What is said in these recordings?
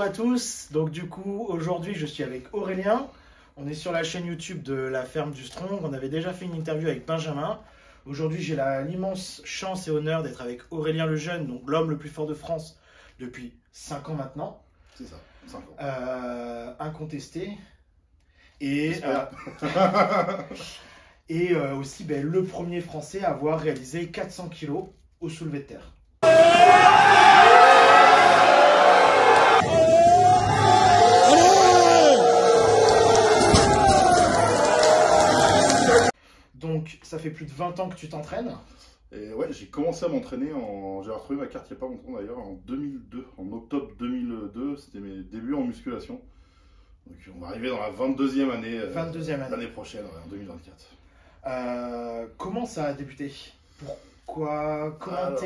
à tous, donc du coup aujourd'hui je suis avec Aurélien, on est sur la chaîne YouTube de la ferme du Strong, on avait déjà fait une interview avec Benjamin. Aujourd'hui j'ai l'immense chance et honneur d'être avec Aurélien le Jeune, donc l'homme le plus fort de France depuis 5 ans maintenant. C'est ça, 5 ans. Incontesté. Et, aussi le premier français à avoir réalisé 400 kg au soulevé de terre. Donc, ça fait plus de 20 ans que tu t'entraînes. Et ouais, j'ai commencé à m'entraîner J'ai retrouvé ma carte il n'y a pas longtemps d'ailleurs, en 2002, en octobre 2002, c'était mes débuts en musculation. Donc on va arriver dans la 22e année, l'année prochaine, en 2024. Comment ça a débuté? Pourquoi? Comment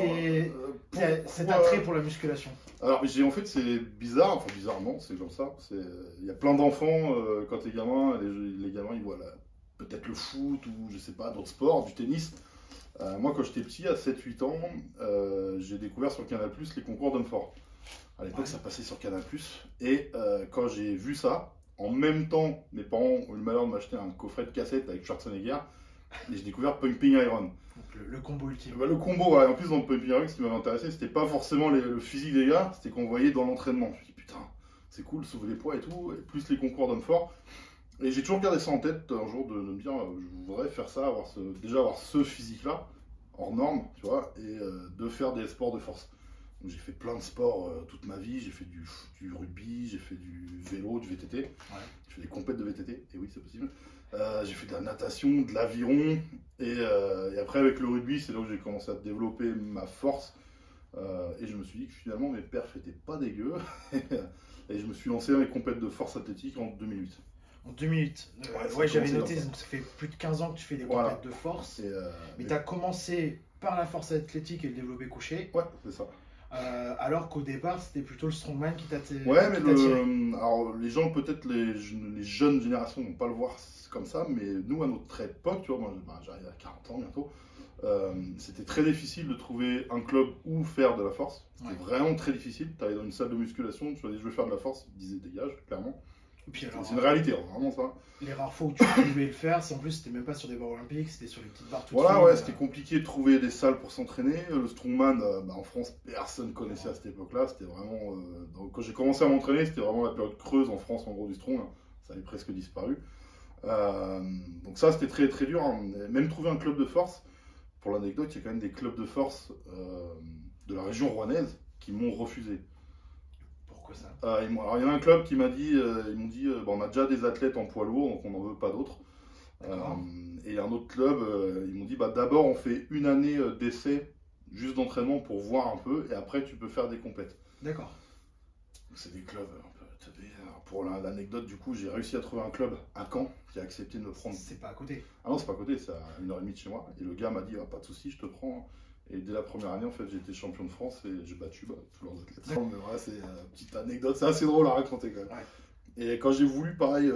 cet attrait pour la musculation? Alors, en fait, c'est bizarre, enfin bizarrement, c'est comme ça. Il y a plein d'enfants, quand les gamins, les gamins, ils voient peut-être le foot ou je sais pas, d'autres sports, du tennis. Moi, quand j'étais petit, à 7-8 ans, j'ai découvert sur Canal+ les concours d'hommes forts. À l'époque, ça passait sur Canal+. Et quand j'ai vu ça, en même temps, mes parents ont eu le malheur de m'acheter un coffret de cassette avec Schwarzenegger. Et j'ai découvert Pumping Iron. Donc le combo ultime. Le combo, ouais. En plus, dans le Pumping Iron, ce qui m'avait intéressé, c'était pas forcément le physique des gars, c'était qu'on voyait dans l'entraînement. Je me dis, putain, c'est cool, soulever les poids et tout, et plus les concours d'hommes forts. Et j'ai toujours gardé ça en tête un jour de me dire, je voudrais faire ça, déjà avoir ce physique-là, hors norme, tu vois, et de faire des sports de force. Donc j'ai fait plein de sports toute ma vie, j'ai fait du rugby, j'ai fait du vélo, du VTT, j'ai fait des compètes de VTT, et oui c'est possible. J'ai fait de la natation, de l'aviron, et après avec le rugby, c'est là où j'ai commencé à développer ma force, et je me suis dit que finalement mes perfs étaient pas dégueux, et je me suis lancé dans les compètes de force athlétique en 2008. En 2008, ouais j'avais noté, donc ça fait plus de 15 ans que tu fais des compètes de force, mais tu as commencé par la force athlétique et le développé couché. Ouais, c'est ça. Alors qu'au départ, c'était plutôt le strongman qui t'a tiré. Ouais, mais alors les gens, peut-être les jeunes générations vont pas le voir comme ça, mais nous, à notre époque, tu vois, moi j'arrive à 40 ans bientôt, c'était très difficile de trouver un club où faire de la force. C'était vraiment très difficile. Tu allais dans une salle de musculation, tu vas dire je veux faire de la force, ils disaient dégage, clairement. C'est une réalité, vraiment ça. Les rares fois où tu pouvais le faire, en plus c'était même pas sur des barres olympiques, c'était sur les petites barres toutes voilà, ouais, c'était compliqué de trouver des salles pour s'entraîner. Le strongman, en France, personne connaissait à cette époque-là. C'était vraiment. Quand j'ai commencé à m'entraîner, c'était vraiment la période creuse en France, en gros, du strong. Ça avait presque disparu. Donc ça, c'était très très dur. Même trouver un club de force, pour l'anecdote, il y a quand même des clubs de force de la région rouennaise qui m'ont refusé. Alors, il y en a un club qui m'a dit, ils m'ont dit, on a déjà des athlètes en poids lourd, donc on n'en veut pas d'autres. Et un autre club, ils m'ont dit, d'abord on fait une année d'essai, juste d'entraînement pour voir un peu, et après tu peux faire des compètes. D'accord. C'est des clubs un peu teubés. Pour l'anecdote, du coup, j'ai réussi à trouver un club à Caen qui a accepté de me prendre. C'est pas à côté. Ah non, c'est pas à côté, c'est à 1h30 de chez moi. Et le gars m'a dit, pas de soucis, je te prends. Et dès la première année, en fait, j'ai été champion de France et j'ai battu tous leurs athlètes. Mais voilà, c'est une petite anecdote, c'est assez drôle à raconter quand même. Ouais. Et quand j'ai voulu, pareil,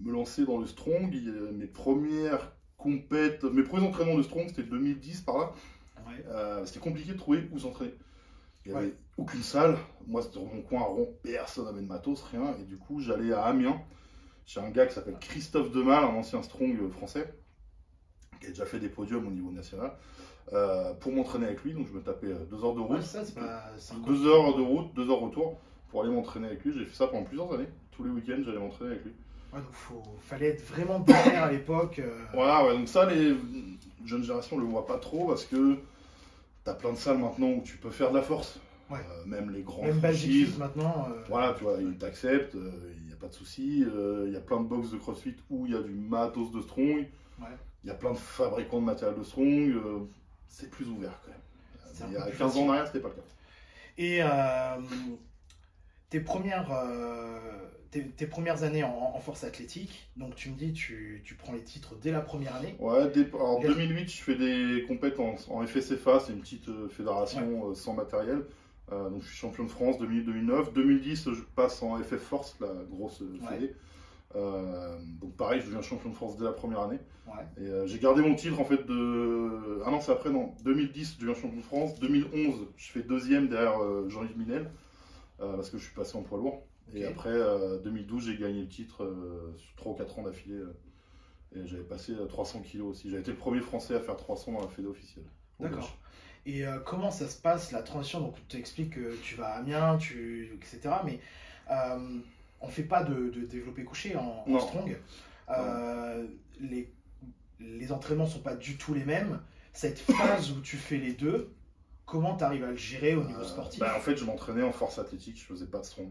me lancer dans le strong, mes premières compètes, mes premiers entraînements de strong, c'était 2010 par là. Ouais. C'était compliqué de trouver où s'entraîner. Il n'y avait aucune salle. Moi, c'était dans mon coin à Rouen, personne n'avait de matos, rien. Et du coup, j'allais à Amiens, chez un gars qui s'appelle Christophe Demal, un ancien strong français, qui a déjà fait des podiums au niveau national. Pour m'entraîner avec lui, donc je me tapais 2 heures de route, 2 heures de route, 2 heures retour pour aller m'entraîner avec lui. J'ai fait ça pendant plusieurs années, tous les week-ends j'allais m'entraîner avec lui. Ouais, donc fallait être vraiment derrière à l'époque. Voilà, ouais, donc ça les jeunes générations le voient pas trop parce que t'as plein de salles maintenant où tu peux faire de la force, même les grands franchises maintenant. Voilà, tu vois, ils t'acceptent, il n'y a pas de souci. Il y a plein de box de CrossFit où il y a du matos de strong, il y a plein de fabricants de matériel de strong. C'est plus ouvert quand même. Il y a 15 ans en arrière, c'était pas le cas. Et tes premières années en force athlétique, donc tu me dis tu prends les titres dès la première année. Ouais, en 2008, je fais des compètes en FSFA, c'est une petite fédération sans matériel. Donc je suis champion de France 2008-2009. 2010, je passe en FF Force, la grosse fédé. Donc pareil, je deviens champion de France dès la première année. Et j'ai gardé mon titre en fait de... Ah non, c'est après, non. 2010, je deviens champion de France. 2011, je fais deuxième derrière Jean-Yves Minel, parce que je suis passé en poids lourd. Et après, 2012, j'ai gagné le titre sur 3 ou 4 ans d'affilée. Et j'avais passé 300 kilos aussi. J'avais été le premier Français à faire 300 dans la fédé officielle. D'accord. Et comment ça se passe la transition? Donc tu expliques que tu vas à Amiens, etc. Mais on ne fait pas de développé couché en strong. Les entraînements ne sont pas du tout les mêmes. Cette phase où tu fais les deux, comment tu arrives à le gérer au niveau sportif? En fait, je m'entraînais en force athlétique, je faisais pas de strong.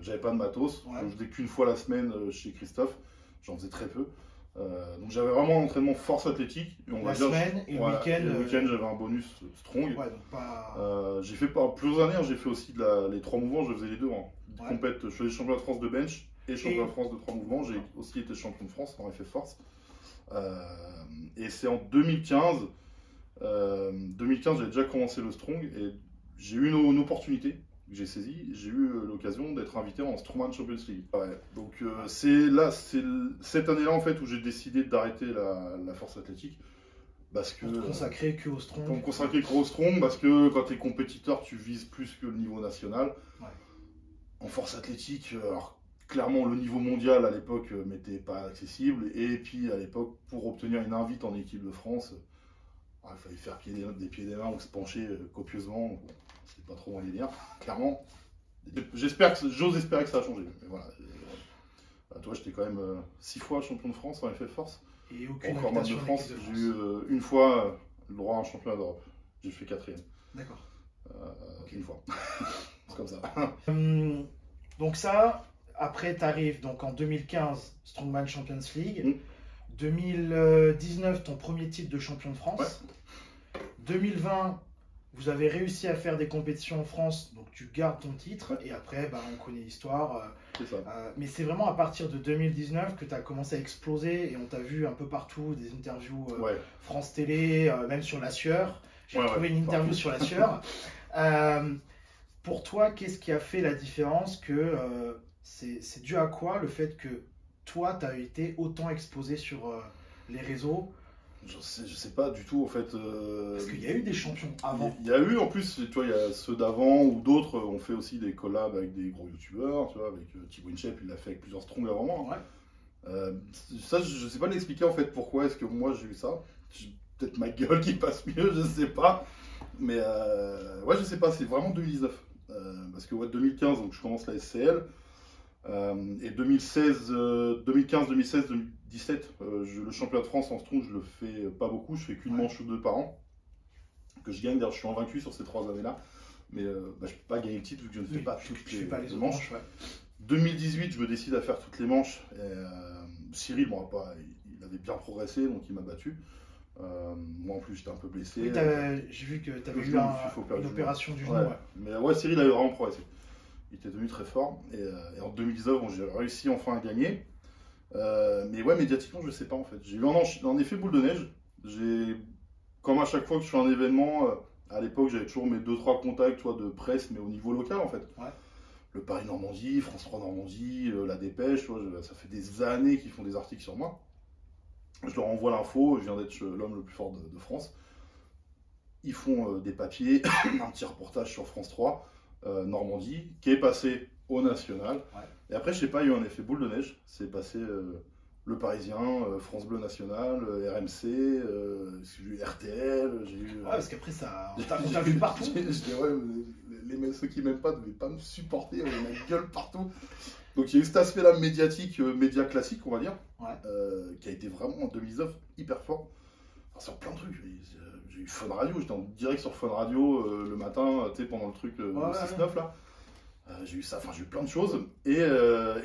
J'avais pas de matos, je faisais qu'une fois la semaine chez Christophe, j'en faisais très peu. Donc j'avais vraiment un entraînement force athlétique. Et la semaine et le week-end. Le week-end, j'avais un bonus strong. Ouais, donc pas... j'ai fait plusieurs années, j'ai fait aussi les 3 mouvements, je faisais les deux. Je faisais champion de France de bench et champion de France de 3 mouvements. J'ai aussi été champion de France en effet force. Et c'est en 2015, j'avais déjà commencé le strong et j'ai eu une opportunité que j'ai saisie. J'ai eu l'occasion d'être invité en Strongman Champions League. Donc c'est cette année-là en fait où j'ai décidé d'arrêter la force athlétique. Parce que, pour te consacrer que au strong. Pour me consacrer qu'au strong, parce que quand tu es compétiteur, tu vises plus que le niveau national. En force athlétique, alors clairement le niveau mondial à l'époque m'était pas accessible. Et puis à l'époque, pour obtenir une invite en équipe de France, il fallait faire des pieds des mains ou se pencher copieusement. C'est pas trop mon délire, clairement. J'ose espérer que ça a changé. Mais voilà. Toi, j'étais quand même 6 fois champion de France en effet force. Et aucune encore match de France, j'ai eu une fois le droit à un championnat d'Europe. J'ai fait 4e. D'accord. Une fois. C'est comme ça. Donc ça, après tu arrives donc en 2015 Strongman Champions League. 2019 ton premier titre de champion de France. 2020 vous avez réussi à faire des compétitions en France, donc tu gardes ton titre, et après, on connaît l'histoire. Mais c'est vraiment à partir de 2019 que tu as commencé à exploser, et on t'a vu un peu partout, des interviews France Télé, même sur La Sueur. J'ai trouvé une interview sur La Sueur. Pour toi, qu'est-ce qui a fait la différence c'est dû à quoi le fait que toi, tu as été autant exposé sur les réseaux? Je sais pas du tout en fait. Parce qu'il y a eu des champions avant. Il y a eu en plus, tu vois, il y a ceux d'avant ou d'autres ont fait aussi des collabs avec des gros youtubeurs, tu vois, avec Thibaut Inchep, il l'a fait avec plusieurs strongs avant moi. Ça, je sais pas l'expliquer en fait pourquoi est-ce que moi j'ai eu ça. Peut-être ma gueule qui passe mieux, je sais pas. Mais je sais pas, c'est vraiment 2019. Parce que 2015, donc je commence la SCL. Et 2015, 2016, 2017, le championnat de France en strong, je le fais pas beaucoup, je fais qu'une manche ou deux par an, que je gagne. D'ailleurs, je suis invaincu sur ces 3 années-là, mais je peux pas gagner le titre vu que je ne fais pas toutes les manches. 2018, je me décide à faire toutes les manches. Et, Cyril, il avait bien progressé, donc il m'a battu. Moi en plus, j'étais un peu blessé. Oui, j'ai vu que tu avais eu une opération du genou. Mais Cyril avait vraiment progressé. Il était devenu très fort. Et en 2019, j'ai réussi enfin à gagner. Mais médiatiquement, je sais pas en fait. J'ai eu un effet boule de neige. Comme à chaque fois que je fais un événement, à l'époque, j'avais toujours mes 2-3 contacts de presse, mais au niveau local en fait. Le Paris Normandie, France 3 Normandie, La Dépêche, ça fait des années qu'ils font des articles sur moi. Je leur envoie l'info, je viens d'être l'homme le plus fort de France. Ils font des papiers, un petit reportage sur France 3. Normandie, qui est passé au national. Et après, je sais pas, il y a eu un effet boule de neige. C'est passé Le Parisien, France Bleu National, RMC, j'ai eu RTL, j'ai eu. Parce qu'après, on t'a vu partout. Ceux qui m'aiment pas ne devaient pas me supporter, on a ma gueule partout. Donc il y a eu cet aspect-là médiatique, média classique, on va dire, qui a été vraiment en 2019 hyper fort. Sur plein de trucs. J'ai eu Fun Radio, j'étais en direct sur Fun Radio le matin, pendant le truc 6-9 là. J'ai eu ça, j'ai eu plein de choses. Et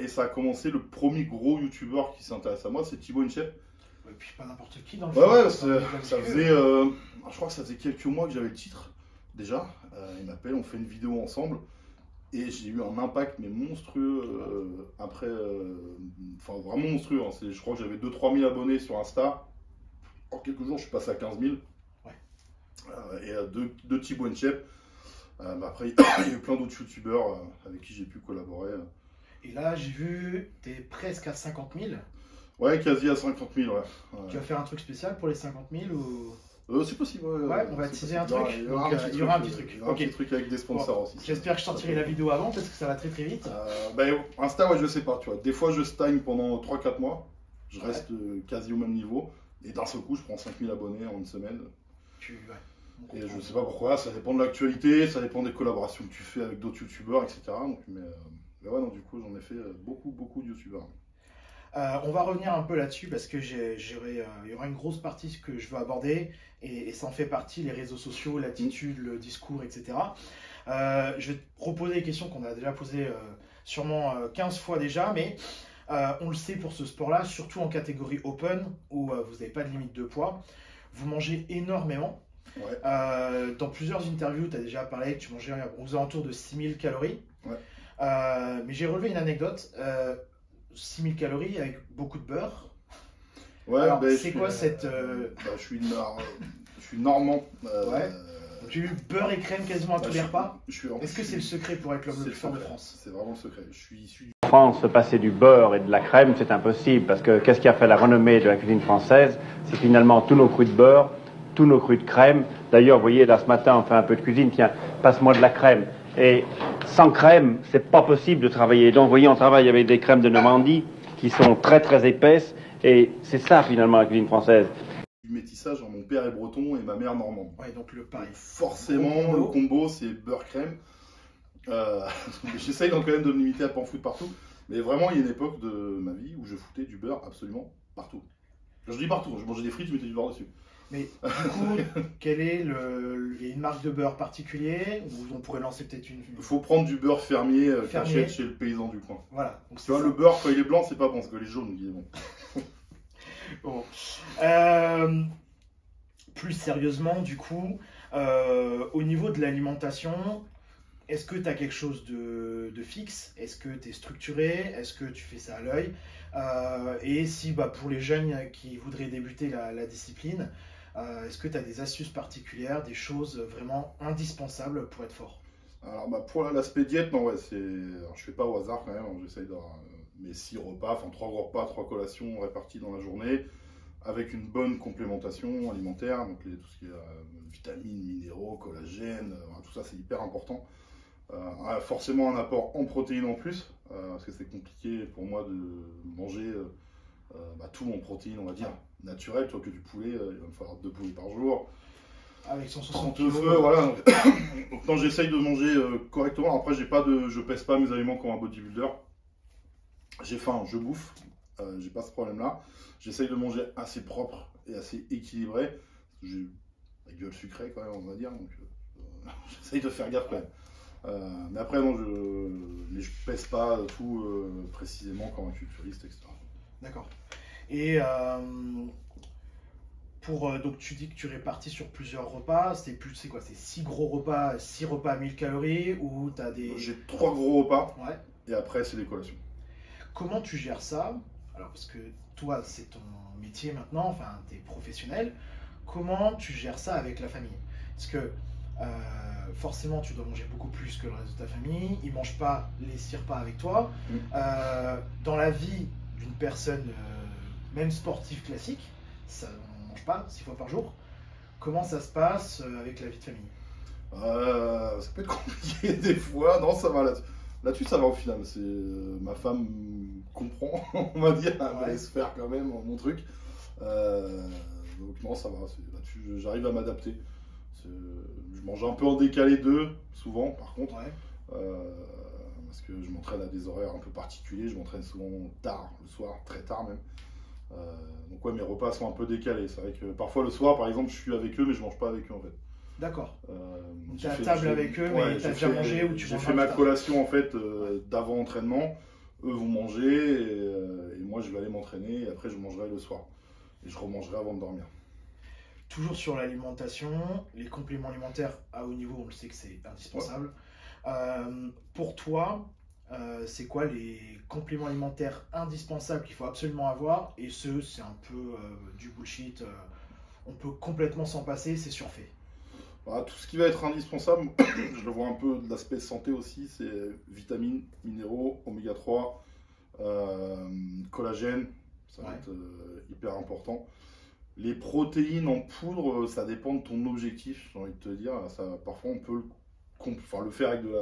ça a commencé, le premier gros youtubeur qui s'intéresse à moi, c'est Thibaut Inchep. Et puis pas n'importe qui dans le ça faisait, je crois que ça faisait quelques mois que j'avais le titre, déjà. Il m'appelle, on fait une vidéo ensemble. Et j'ai eu un impact mais monstrueux après, vraiment monstrueux. Je crois que j'avais 2-3 000 abonnés sur Insta. En quelques jours, je suis passé à 15 000. Et de Thibaut Inchep. Après, il y a eu plein d'autres youtubeurs avec qui j'ai pu collaborer. Et là, j'ai vu, tu es presque à 50 000. Ouais, quasi à 50 000, Tu vas faire un truc spécial pour les 50 000 ou... C'est possible. Ouais, on va teaser un truc. Il y aura un petit truc. Il y aura un petit truc avec des sponsors aussi. J'espère que je sortirai la vidéo avant parce que ça va très très vite. Insta, ouais, je sais pas, tu vois. Des fois, je stagne pendant 3-4 mois. Je reste quasi au même niveau. Et d'un seul coup, je prends 5000 abonnés en une semaine. Et je sais pas pourquoi, ça dépend de l'actualité, ça dépend des collaborations que tu fais avec d'autres youtubeurs, etc. Donc, mais ouais, non, du coup, j'en ai fait beaucoup de youtubeurs. On va revenir un peu là-dessus parce que il y aura une grosse partie que je veux aborder et ça en fait partie, les réseaux sociaux, l'attitude, le discours, etc. Je vais te proposer des questions qu'on a déjà posées sûrement 15 fois déjà, mais on le sait pour ce sport-là, surtout en catégorie open où vous n'avez pas de limite de poids, vous mangez énormément. Ouais. Dans plusieurs interviews, tu as déjà parlé que tu mangeais aux alentours de 6000 calories. Ouais. Mais j'ai relevé une anecdote. 6000 calories avec beaucoup de beurre. Ouais, alors, c'est quoi cette. Je suis normand. Ouais. Donc, j'ai eu beurre et crème quasiment à tous les repas. Est-ce que c'est le secret pour être l'homme le plus fort de France? C'est vraiment le secret. Je suis issu. En France, se passer du beurre et de la crème, c'est impossible. Parce que qu'est-ce qui a fait la renommée de la cuisine française? C'est finalement tous nos crus de beurre, tous nos crus de crème. D'ailleurs, vous voyez, là ce matin, on fait un peu de cuisine. Tiens, passe-moi de la crème. Et sans crème, c'est pas possible de travailler. Donc, vous voyez, on travaille avec des crèmes de Normandie qui sont très épaisses. Et c'est ça, finalement, la cuisine française. Du métissage, mon père est breton et ma mère normande. Ouais, donc le pareil. Forcément, le combo, c'est beurre-crème. J'essaye donc quand même de me limiter à pas en foutre partout. Mais vraiment, il y a une époque de ma vie où je foutais du beurre absolument partout. Je dis partout, je mangeais des frites, je mettais du beurre dessus. Mais du coup, quel est il y a une marque de beurre particulière où on pourrait lancer peut-être une. Il faut prendre du beurre fermier qu'achète chez le paysan du coin. Voilà. Donc tu vois, le beurre, quand il est blanc, c'est pas bon, parce que les jaunes, il est bon. Bon. Plus sérieusement, du coup, au niveau de l'alimentation, est-ce que tu as quelque chose de fixe? Est-ce que tu es structuré? Est-ce que tu fais ça à l'œil? Et si pour les jeunes qui voudraient débuter la discipline, est-ce que tu as des astuces particulières, des choses vraiment indispensables pour être fort? Alors pour l'aspect diète, non, ouais, je fais pas au hasard quand même, j'essaye d'avoir mes 6 repas, enfin 3 repas, 3 collations réparties dans la journée, avec une bonne complémentation alimentaire, donc tout ce qui est vitamines, minéraux, collagène, tout ça c'est hyper important. Forcément un apport en protéines en plus, parce que c'est compliqué pour moi de manger tout en protéines, on va dire, naturelles, toi que du poulet, il va me falloir 2 poulets par jour. Avec 160 30 œufs, voilà. Donc non, j'essaye de manger correctement. Après, je pèse pas mes aliments comme un bodybuilder. J'ai faim, je bouffe. J'ai pas ce problème-là. J'essaye de manger assez propre et assez équilibré. J'ai la gueule sucrée quand même, on va dire. Donc j'essaye de faire gaffe quand même. Mais après, non, je pèse pas tout précisément comme un culturiste, etc. D'accord. Et donc tu dis que tu répartis sur plusieurs repas, c'est quoi? C'est 6 gros repas, 6 repas à 1000 calories ou tu as des... J'ai 3 gros repas, ouais. Et après c'est des collations. Comment tu gères ça? Alors parce que toi c'est ton métier maintenant, enfin tu es professionnel, comment tu gères ça avec la famille? Parce que forcément tu dois manger beaucoup plus que le reste de ta famille, ils ne mangent pas les 6 repas avec toi. Dans la vie d'une personne, même sportive classique, ça pas 6 fois par jour. Comment ça se passe avec la vie de famille? Ça peut être compliqué des fois. Non, ça va là-dessus, ça va au final. Ma femme comprend, on va dire. Elle laisse faire quand même mon truc. Donc non, ça va. Là-dessus, j'arrive à m'adapter. Je mange un peu en décalé d'eux, souvent, par contre. Parce que je m'entraîne à des horaires un peu particuliers. Je m'entraîne souvent tard, le soir, très tard même. Donc ouais, mes repas sont un peu décalés. C'est vrai que parfois le soir, par exemple, je suis avec eux, mais je mange pas avec eux en fait. D'accord. Tu es à table avec eux, mais tu as déjà mangé ou tu manges? J'ai fait ma collation en fait d'avant entraînement. Eux vont manger et moi je vais aller m'entraîner et après je mangerai le soir. Et je remangerai avant de dormir. Toujours sur l'alimentation, les compléments alimentaires à haut niveau, on le sait que c'est indispensable. Pour toi, c'est quoi les compléments alimentaires indispensables qu'il faut absolument avoir? Et c'est un peu du bullshit, on peut complètement s'en passer, c'est surfait. Tout ce qui va être indispensable, je le vois un peu de l'aspect santé aussi, c'est vitamines, minéraux, oméga 3, collagène, ça va être hyper important. Les protéines en poudre, ça dépend de ton objectif, j'ai envie de te dire. Ça, parfois, on peut le faire avec de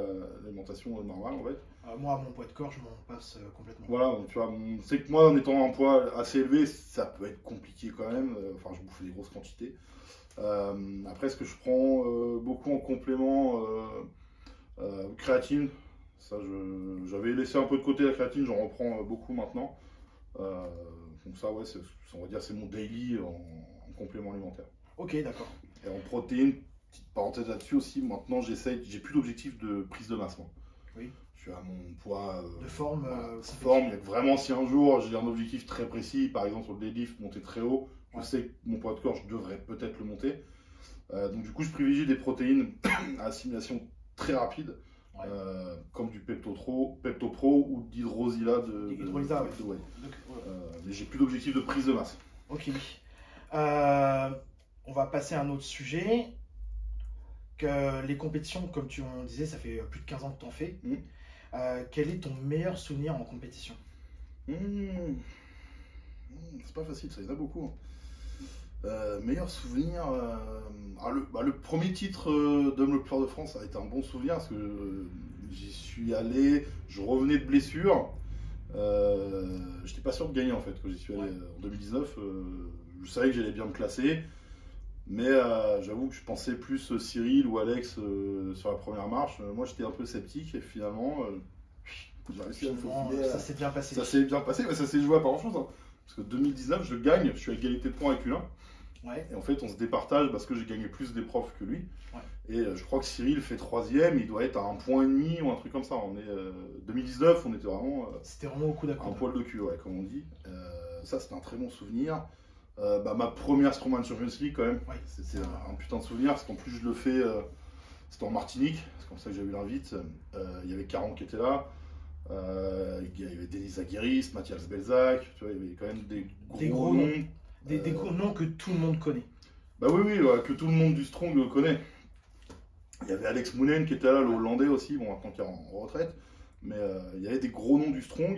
l'alimentation normale, en fait. Moi, à mon poids de corps, je m'en passe complètement. Voilà, donc tu vois, c'est que moi, en étant un poids assez élevé, ça peut être compliqué quand même. Enfin, je bouffe des grosses quantités. Après, ce que je prends beaucoup en complément, créatine. Ça, j'avais laissé un peu de côté la créatine, j'en reprends beaucoup maintenant. Donc ça, ouais, on va dire c'est mon daily en complément alimentaire. Ok, d'accord. Et en protéines, petite parenthèse là-dessus aussi, maintenant j'ai plus d'objectif de prise de masse. Moi. Oui. Je suis à mon poids de forme. Forme. Vraiment, si un jour j'ai un objectif très précis, par exemple sur le deadlift, monter très haut, je sais que mon poids de corps, je devrais peut-être le monter. Donc du coup, je privilégie des protéines à assimilation très rapide. Ouais. Comme du Pepto-Pro ou d'Hydrosila ouais. Mais j'ai plus d'objectif de prise de masse. Ok. On va passer à un autre sujet. Que les compétitions, comme tu en disais, ça fait plus de 15 ans que tu en fais. Quel est ton meilleur souvenir en compétition? C'est pas facile, ça, il y en a beaucoup. Meilleur souvenir, le premier titre d'homme le plus fort de France a été un bon souvenir parce que j'y suis allé, je revenais de blessure, j'étais pas sûr de gagner en fait quand j'y suis allé en 2019, je savais que j'allais bien me classer, mais j'avoue que je pensais plus Cyril ou Alex sur la première marche, moi j'étais un peu sceptique et finalement j'ai réussi à me faufiler. Ça s'est bien passé. Ça s'est bien passé, mais ça s'est joué à pas grand chose. Hein. Parce que 2019, je gagne, je suis à égalité de points avec Hulin. Ouais. Et en fait, on se départage parce que j'ai gagné plus d'épreuves que lui. Ouais. Et je crois que Cyril fait 3ème, il doit être à 1,5 point ou un truc comme ça. On est 2019, on était vraiment. C'était vraiment au coup d'accord. Un poil de cul, ouais, comme on dit. Ça, c'était un très bon souvenir. Ma première Strongman Champions League, quand même, c'était un putain de souvenir. Parce qu'en plus, je le fais. C'était en Martinique, c'est comme ça que j'ai eu l'invite. Il y avait Caron qui était là. Il y avait Denis Aguirre, Mathias Belzac, tu vois, il y avait quand même des gros noms. Des gros noms que tout le monde connaît. Bah oui, que tout le monde du Strong connaît. Il y avait Alex Mounen qui était là, le Hollandais aussi, bon maintenant qui est en retraite. Mais il y avait des gros noms du Strong,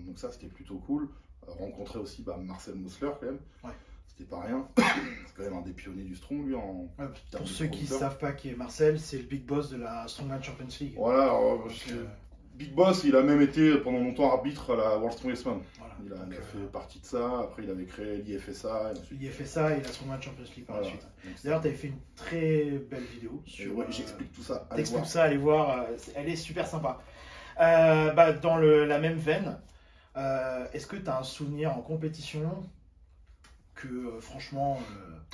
donc ça c'était plutôt cool. Rencontrer aussi Marcel Mossler quand même. Ouais. C'était pas rien. C'est quand même un des pionniers du Strong lui pour ceux qui ne savent pas qui est Marcel, c'est le big boss de la Strongman Champions League. Voilà, Big Boss, il a même été pendant longtemps arbitre à la World Strongest Man. Voilà. Il a fait partie de ça, après il avait créé l'IFSA. L'IFSA et la Strongman Champions League par la suite. D'ailleurs, tu avais fait une très belle vidéo. J'explique tout ça. T'expliques ça, allez voir, elle est super sympa. Dans la même veine, est-ce que tu as un souvenir en compétition que franchement.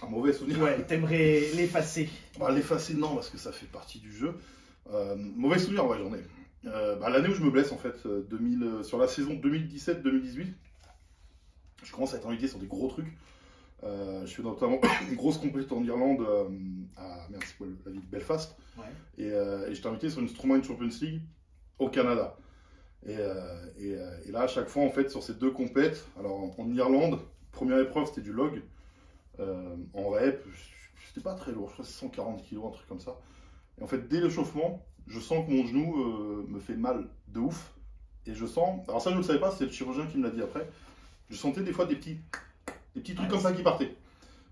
Un mauvais souvenir? Ouais, t'aimerais l'effacer? L'effacer, non, parce que ça fait partie du jeu. Mauvais souvenir, ouais, j'en ai. L'année où je me blesse en fait, sur la saison 2017-2018, je commence à être invité sur des gros trucs. Je fais notamment une grosse compétition en Irlande la ville de Belfast. Ouais. Et j'étais invité sur une Strongman Champions League au Canada. Et là, à chaque fois, en fait, sur ces deux compètes, alors en Irlande, première épreuve c'était du log. En rep, c'était pas très lourd, je crois que c'est 140 kg, un truc comme ça. Et en fait, dès l'échauffement, je sens que mon genou me fait mal de ouf. Et je sens, alors ça je ne le savais pas, c'est le chirurgien qui me l'a dit après. Je sentais des fois des petits trucs comme ça qui partaient.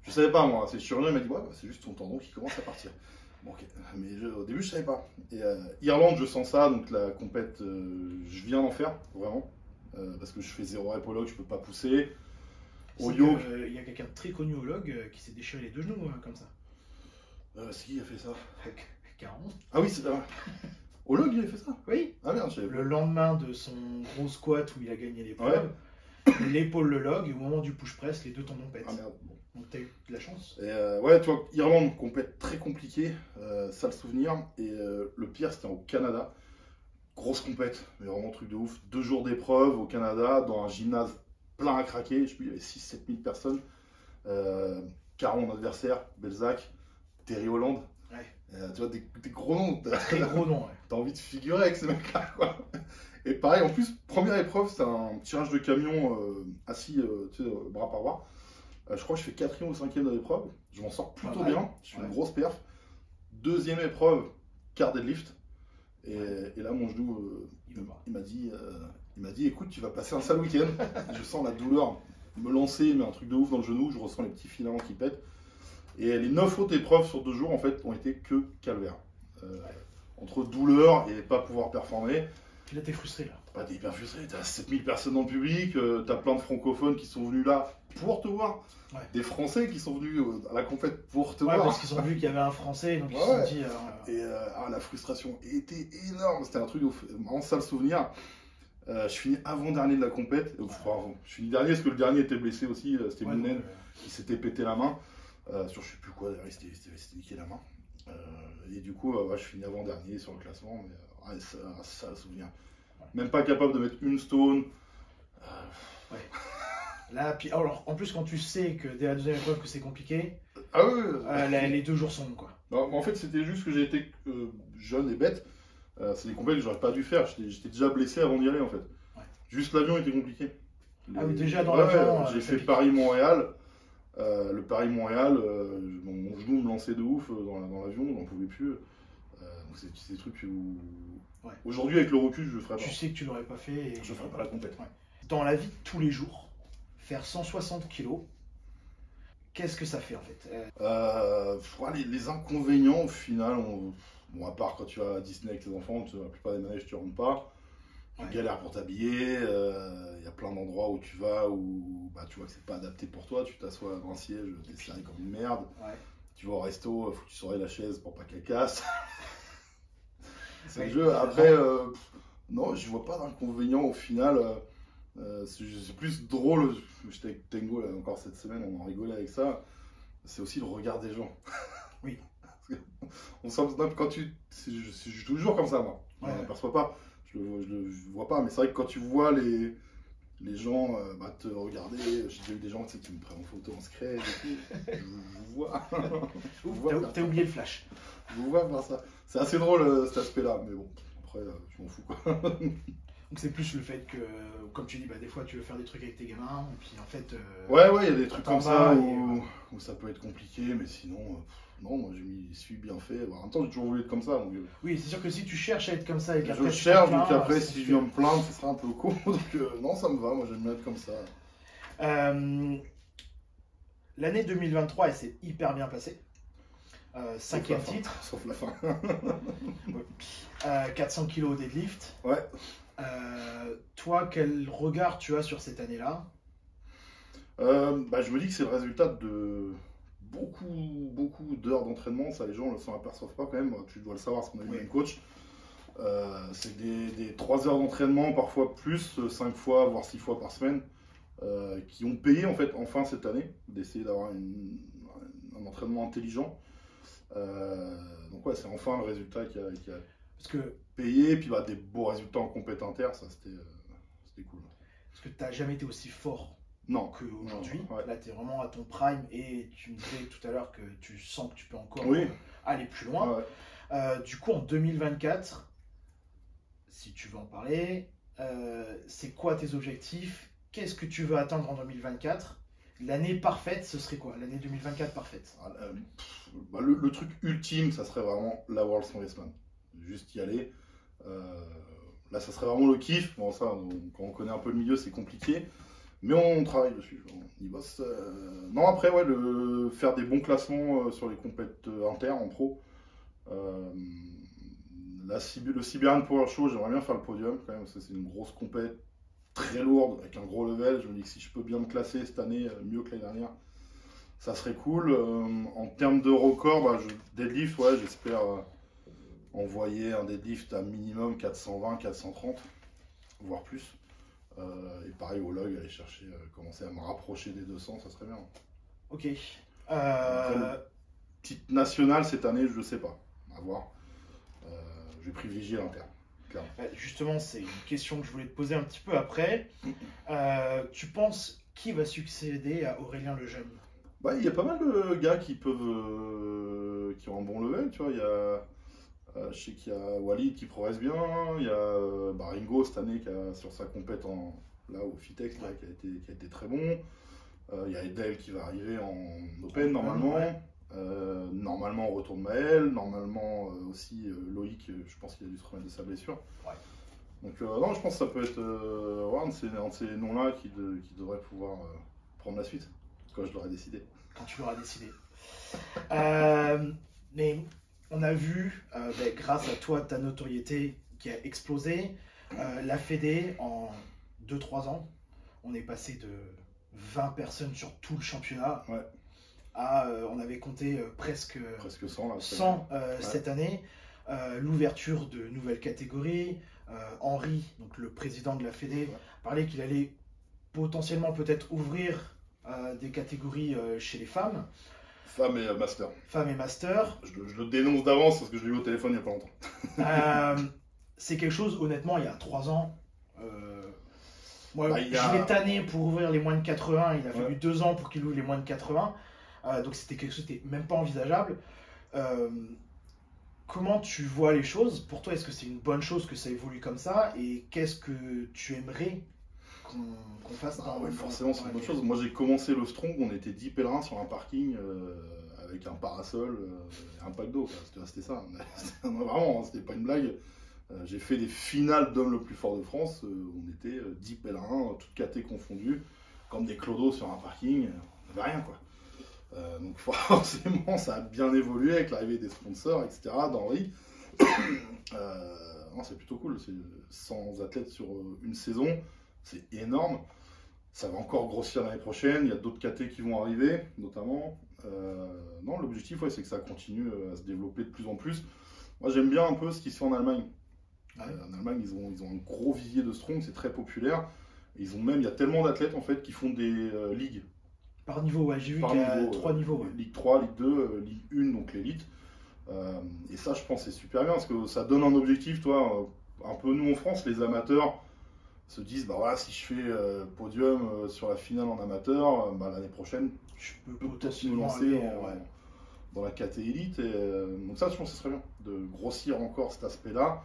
Je savais pas moi, c'est le chirurgien qui m'a dit c'est juste ton tendon qui commence à partir. Bon, ok, mais au début je savais pas. Et Irlande, je sens ça, donc la compète, je viens d'en faire, vraiment. Parce que je fais 0 rep au log, je peux pas pousser. Au yoga. Il y a quelqu'un de très connu au log qui s'est déchiré les deux genoux comme ça. C'est qui a fait ça? Caron. Ah oui, c'est au log il a fait ça? Oui. Ah merde, le lendemain de son gros squat où il a gagné l'épreuve, l'épaule le log et au moment du push press, les deux tendons pètent. Ah merde. Bon. Donc t'as eu de la chance. Et ouais, tu vois, Irlande, compète très compliqué, ça le souvenir. Et le pire, c'était au Canada. Grosse compète, mais vraiment truc de ouf. 2 jours d'épreuve au Canada, dans un gymnase plein à craquer. Je sais plus, il y avait 6-7 000 personnes. Caron, mon adversaire, Belzac, Terry Holland. Ouais. Tu vois, des gros noms. Très gros noms, ouais. T'as envie de figurer avec ces mecs-là, quoi. Et pareil, en plus, première épreuve, c'est un tirage de camion assis, tu sais, bras par bras. Je crois que je fais 4e ou 5e de l'épreuve. Je m'en sors plutôt bien. Je fais une grosse perf. 2e épreuve, quart deadlift. Et là, mon genou, il m'a dit, écoute, tu vas passer un sale week-end. Je sens la douleur me lancer, mais un truc de ouf dans le genou, je ressens les petits filaments qui pètent. Et les 9 autres épreuves sur 2 jours, en fait, ont été que calvaire. Entre douleur et pas pouvoir performer. Puis là, t'es frustré, là. Bah, t'es hyper frustré, t'as 7000 personnes dans le public, t'as plein de francophones qui sont venus là pour te voir. Ouais. Des Français qui sont venus à la compète pour te voir. Parce qu'ils ont vu qu'il y avait un Français, donc ils se sont dit... Et la frustration était énorme, c'était un truc vraiment sale souvenir. Je finis avant-dernier de la compète. Je finis dernier parce que le dernier était blessé aussi, c'était Mounen qui s'était pété la main. Sur je sais plus quoi, il s'était niqué la main. Et du coup, je finis avant-dernier sur le classement, mais c'est un sale souvenir. Même pas capable de mettre une stone. Ouais. Là, puis alors, en plus, quand tu sais que dès la deuxième épreuve que c'est compliqué, les 2 jours sont longs, quoi. Non, en fait, c'était juste que j'ai été jeune et bête. C'est des compètes que j'aurais pas dû faire. J'étais déjà blessé avant d'y aller, en fait. Ouais. Juste l'avion était compliqué. Ah oui, déjà dans l'avion. J'ai fait Paris-Montréal. Le Paris-Montréal, mon genou me lançait de ouf dans l'avion, j'en pouvais plus. Donc c'est des trucs où... Ouais. Aujourd'hui, avec le recul, je le ferais pas. Tu sais que tu l'aurais pas fait. Et... Je ferais pas la compète. Ouais. Dans la vie de tous les jours, faire 160 kilos, qu'est-ce que ça fait en fait les inconvénients, au final, bon, à part quand tu vas à Disney avec tes enfants, la plupart des manèges, tu rentres pas. Tu galères pour t'habiller, y a plein d'endroits où tu vas où tu vois que c'est pas adapté pour toi, tu t'assois dans un siège, t'es serré comme une merde. Ouais. Tu vas au resto, faut que tu surveilles la chaise pour pas qu'elle casse. C'est le jeu. Après, non, je vois pas d'inconvénient au final. C'est plus drôle. J'étais avec Tengo là, encore cette semaine, on en rigolait avec ça. C'est aussi le regard des gens. Oui. On sent quand je suis toujours comme ça, moi. Je ne m'aperçois pas. Je le vois pas, mais c'est vrai que quand tu vois les gens te regarder, j'ai déjà eu des gens qui me prennent en photo en secret, je vois. T'as oublié le flash. Je vous vois faire ça. C'est assez drôle cet aspect-là, mais bon, après, je m'en fous quoi. Donc c'est plus le fait que, comme tu dis, des fois tu veux faire des trucs avec tes gamins, et puis en fait... ouais, il y a des trucs comme ça où ça peut être compliqué, mais sinon, non, moi je m'y suis bien fait. En même temps, j'ai toujours voulu être comme ça. Donc, oui, c'est sûr que si tu cherches à être comme ça, et je cherche, donc après, si je viens me plaindre, ce sera un peu con. Donc non, ça me va, moi j'aime bien être comme ça. L'année 2023, elle s'est hyper bien passée. 5e titre. Sauf la fin. 400 kg au deadlift. Ouais. Toi, quel regard tu as sur cette année-là? Je me dis que c'est le résultat de beaucoup d'heures d'entraînement. Ça, les gens ne s'en aperçoivent pas quand même. Tu dois le savoir, parce qu'on a eu le même coach. C'est des 3 heures d'entraînement, parfois plus, 5 fois, voire 6 fois par semaine, qui ont payé en fait enfin cette année, d'essayer d'avoir un entraînement intelligent. Donc ouais, c'est enfin le résultat qui a parce que... payé, et puis des beaux résultats en compétition inter, ça c'était cool. Parce que tu n'as jamais été aussi fort qu'aujourd'hui. Ouais. Là, tu es vraiment à ton prime, et tu me disais tout à l'heure que tu sens que tu peux encore aller plus loin. Ouais. Du coup, en 2024, si tu veux en parler, c'est quoi tes objectifs? Qu'est-ce que tu veux atteindre en 2024? L'année parfaite, ce serait quoi? L'année 2024 parfaite? Le truc ultime, ça serait vraiment la World Strongest Man. Juste y aller. Là, ça serait vraiment le kiff. Bon, ça, quand on connaît un peu le milieu, c'est compliqué. Mais on travaille dessus. On y bosse. Non, après, faire des bons classements sur les compétitions inter en pro. Le Siberian Power Show, j'aimerais bien faire le podium quand même. C'est une grosse compète très lourde, avec un gros level. Je me dis que si je peux bien me classer cette année, mieux que l'année dernière, ça serait cool. En termes de record, deadlift, j'espère envoyer un deadlift à minimum 420, 430, voire plus. Et pareil au log, aller chercher, commencer à me rapprocher des 200, ça serait bien. Ok. Petite nationale cette année, je ne sais pas. À voir. Je vais privilégier l'interne. Justement, c'est une question que je voulais te poser un petit peu après. Tu penses qui va succéder à Aurélien Lejeune? Il y a pas mal de gars qui peuvent qui ont un bon level, tu vois. Je sais qu'il y a Walid qui progresse bien, il y a Ringo cette année qui a sur sa compète au Fitex qui a été très bon. Il y a Edel qui va arriver en Open normalement. Normalement on retourne Maël, normalement aussi Loïc, je pense qu'il a dû se remettre de sa blessure. Ouais. Donc non, je pense que ça peut être un de ces noms-là qui devrait pouvoir prendre la suite, quand je l'aurai décidé. Quand tu l'auras décidé. Mais on a vu, grâce à toi, ta notoriété qui a explosé, la Fédé, en 2-3 ans, on est passé de 20 personnes sur tout le championnat à, on avait compté presque 100, là, 100 cette année. L'ouverture de nouvelles catégories. Henri, donc le président de la Fédé, parlait qu'il allait potentiellement peut-être ouvrir des catégories chez les femmes. Femmes et master. Femmes et master. Je le dénonce d'avance parce que je l'ai eu au téléphone il n'y a pas longtemps. C'est quelque chose, honnêtement, il y a 3 ans. Moi, je l'ai tanné pour ouvrir les moins de 80. Il a fallu 2 ans pour qu'il ouvre les moins de 80. Donc c'était quelque chose qui n'était même pas envisageable. Comment tu vois les choses? Pour toi, est-ce que c'est une bonne chose que ça évolue comme ça? Et qu'est-ce que tu aimerais qu'on fasse forcément, c'est une bonne chose. Moi, j'ai commencé le Strong, on était 10 pèlerins sur un parking avec un parasol et un pack d'eau. C'était ça. Vraiment, c'était pas une blague. J'ai fait des finales d'hommes le plus fort de France. On était 10 pèlerins, toutes catés confondues, comme des clodos sur un parking. On n'avait rien, quoi. Donc forcément, ça a bien évolué avec l'arrivée des sponsors, etc. d'Henri. C'est plutôt cool. 100 athlètes sur une saison, c'est énorme. Ça va encore grossir l'année prochaine. Il y a d'autres catés qui vont arriver, notamment. Non, l'objectif, c'est que ça continue à se développer de plus en plus. Moi, j'aime bien un peu ce qui se fait en Allemagne. En Allemagne, ils ont un gros vivier de strong, c'est très populaire. Il y a tellement d'athlètes en fait qui font des ligues. Par niveau, j'ai vu qu'il y a 3 niveaux. Ligue 3, Ligue 2, Ligue 1, donc l'élite. Et ça, je pense, c'est super bien parce que ça donne un objectif, toi. Un peu nous en France, les amateurs se disent si je fais podium sur la finale en amateur, l'année prochaine, je peux peut-être me lancer dans la caté élite. Donc ça, je pense que ce serait bien de grossir encore cet aspect-là.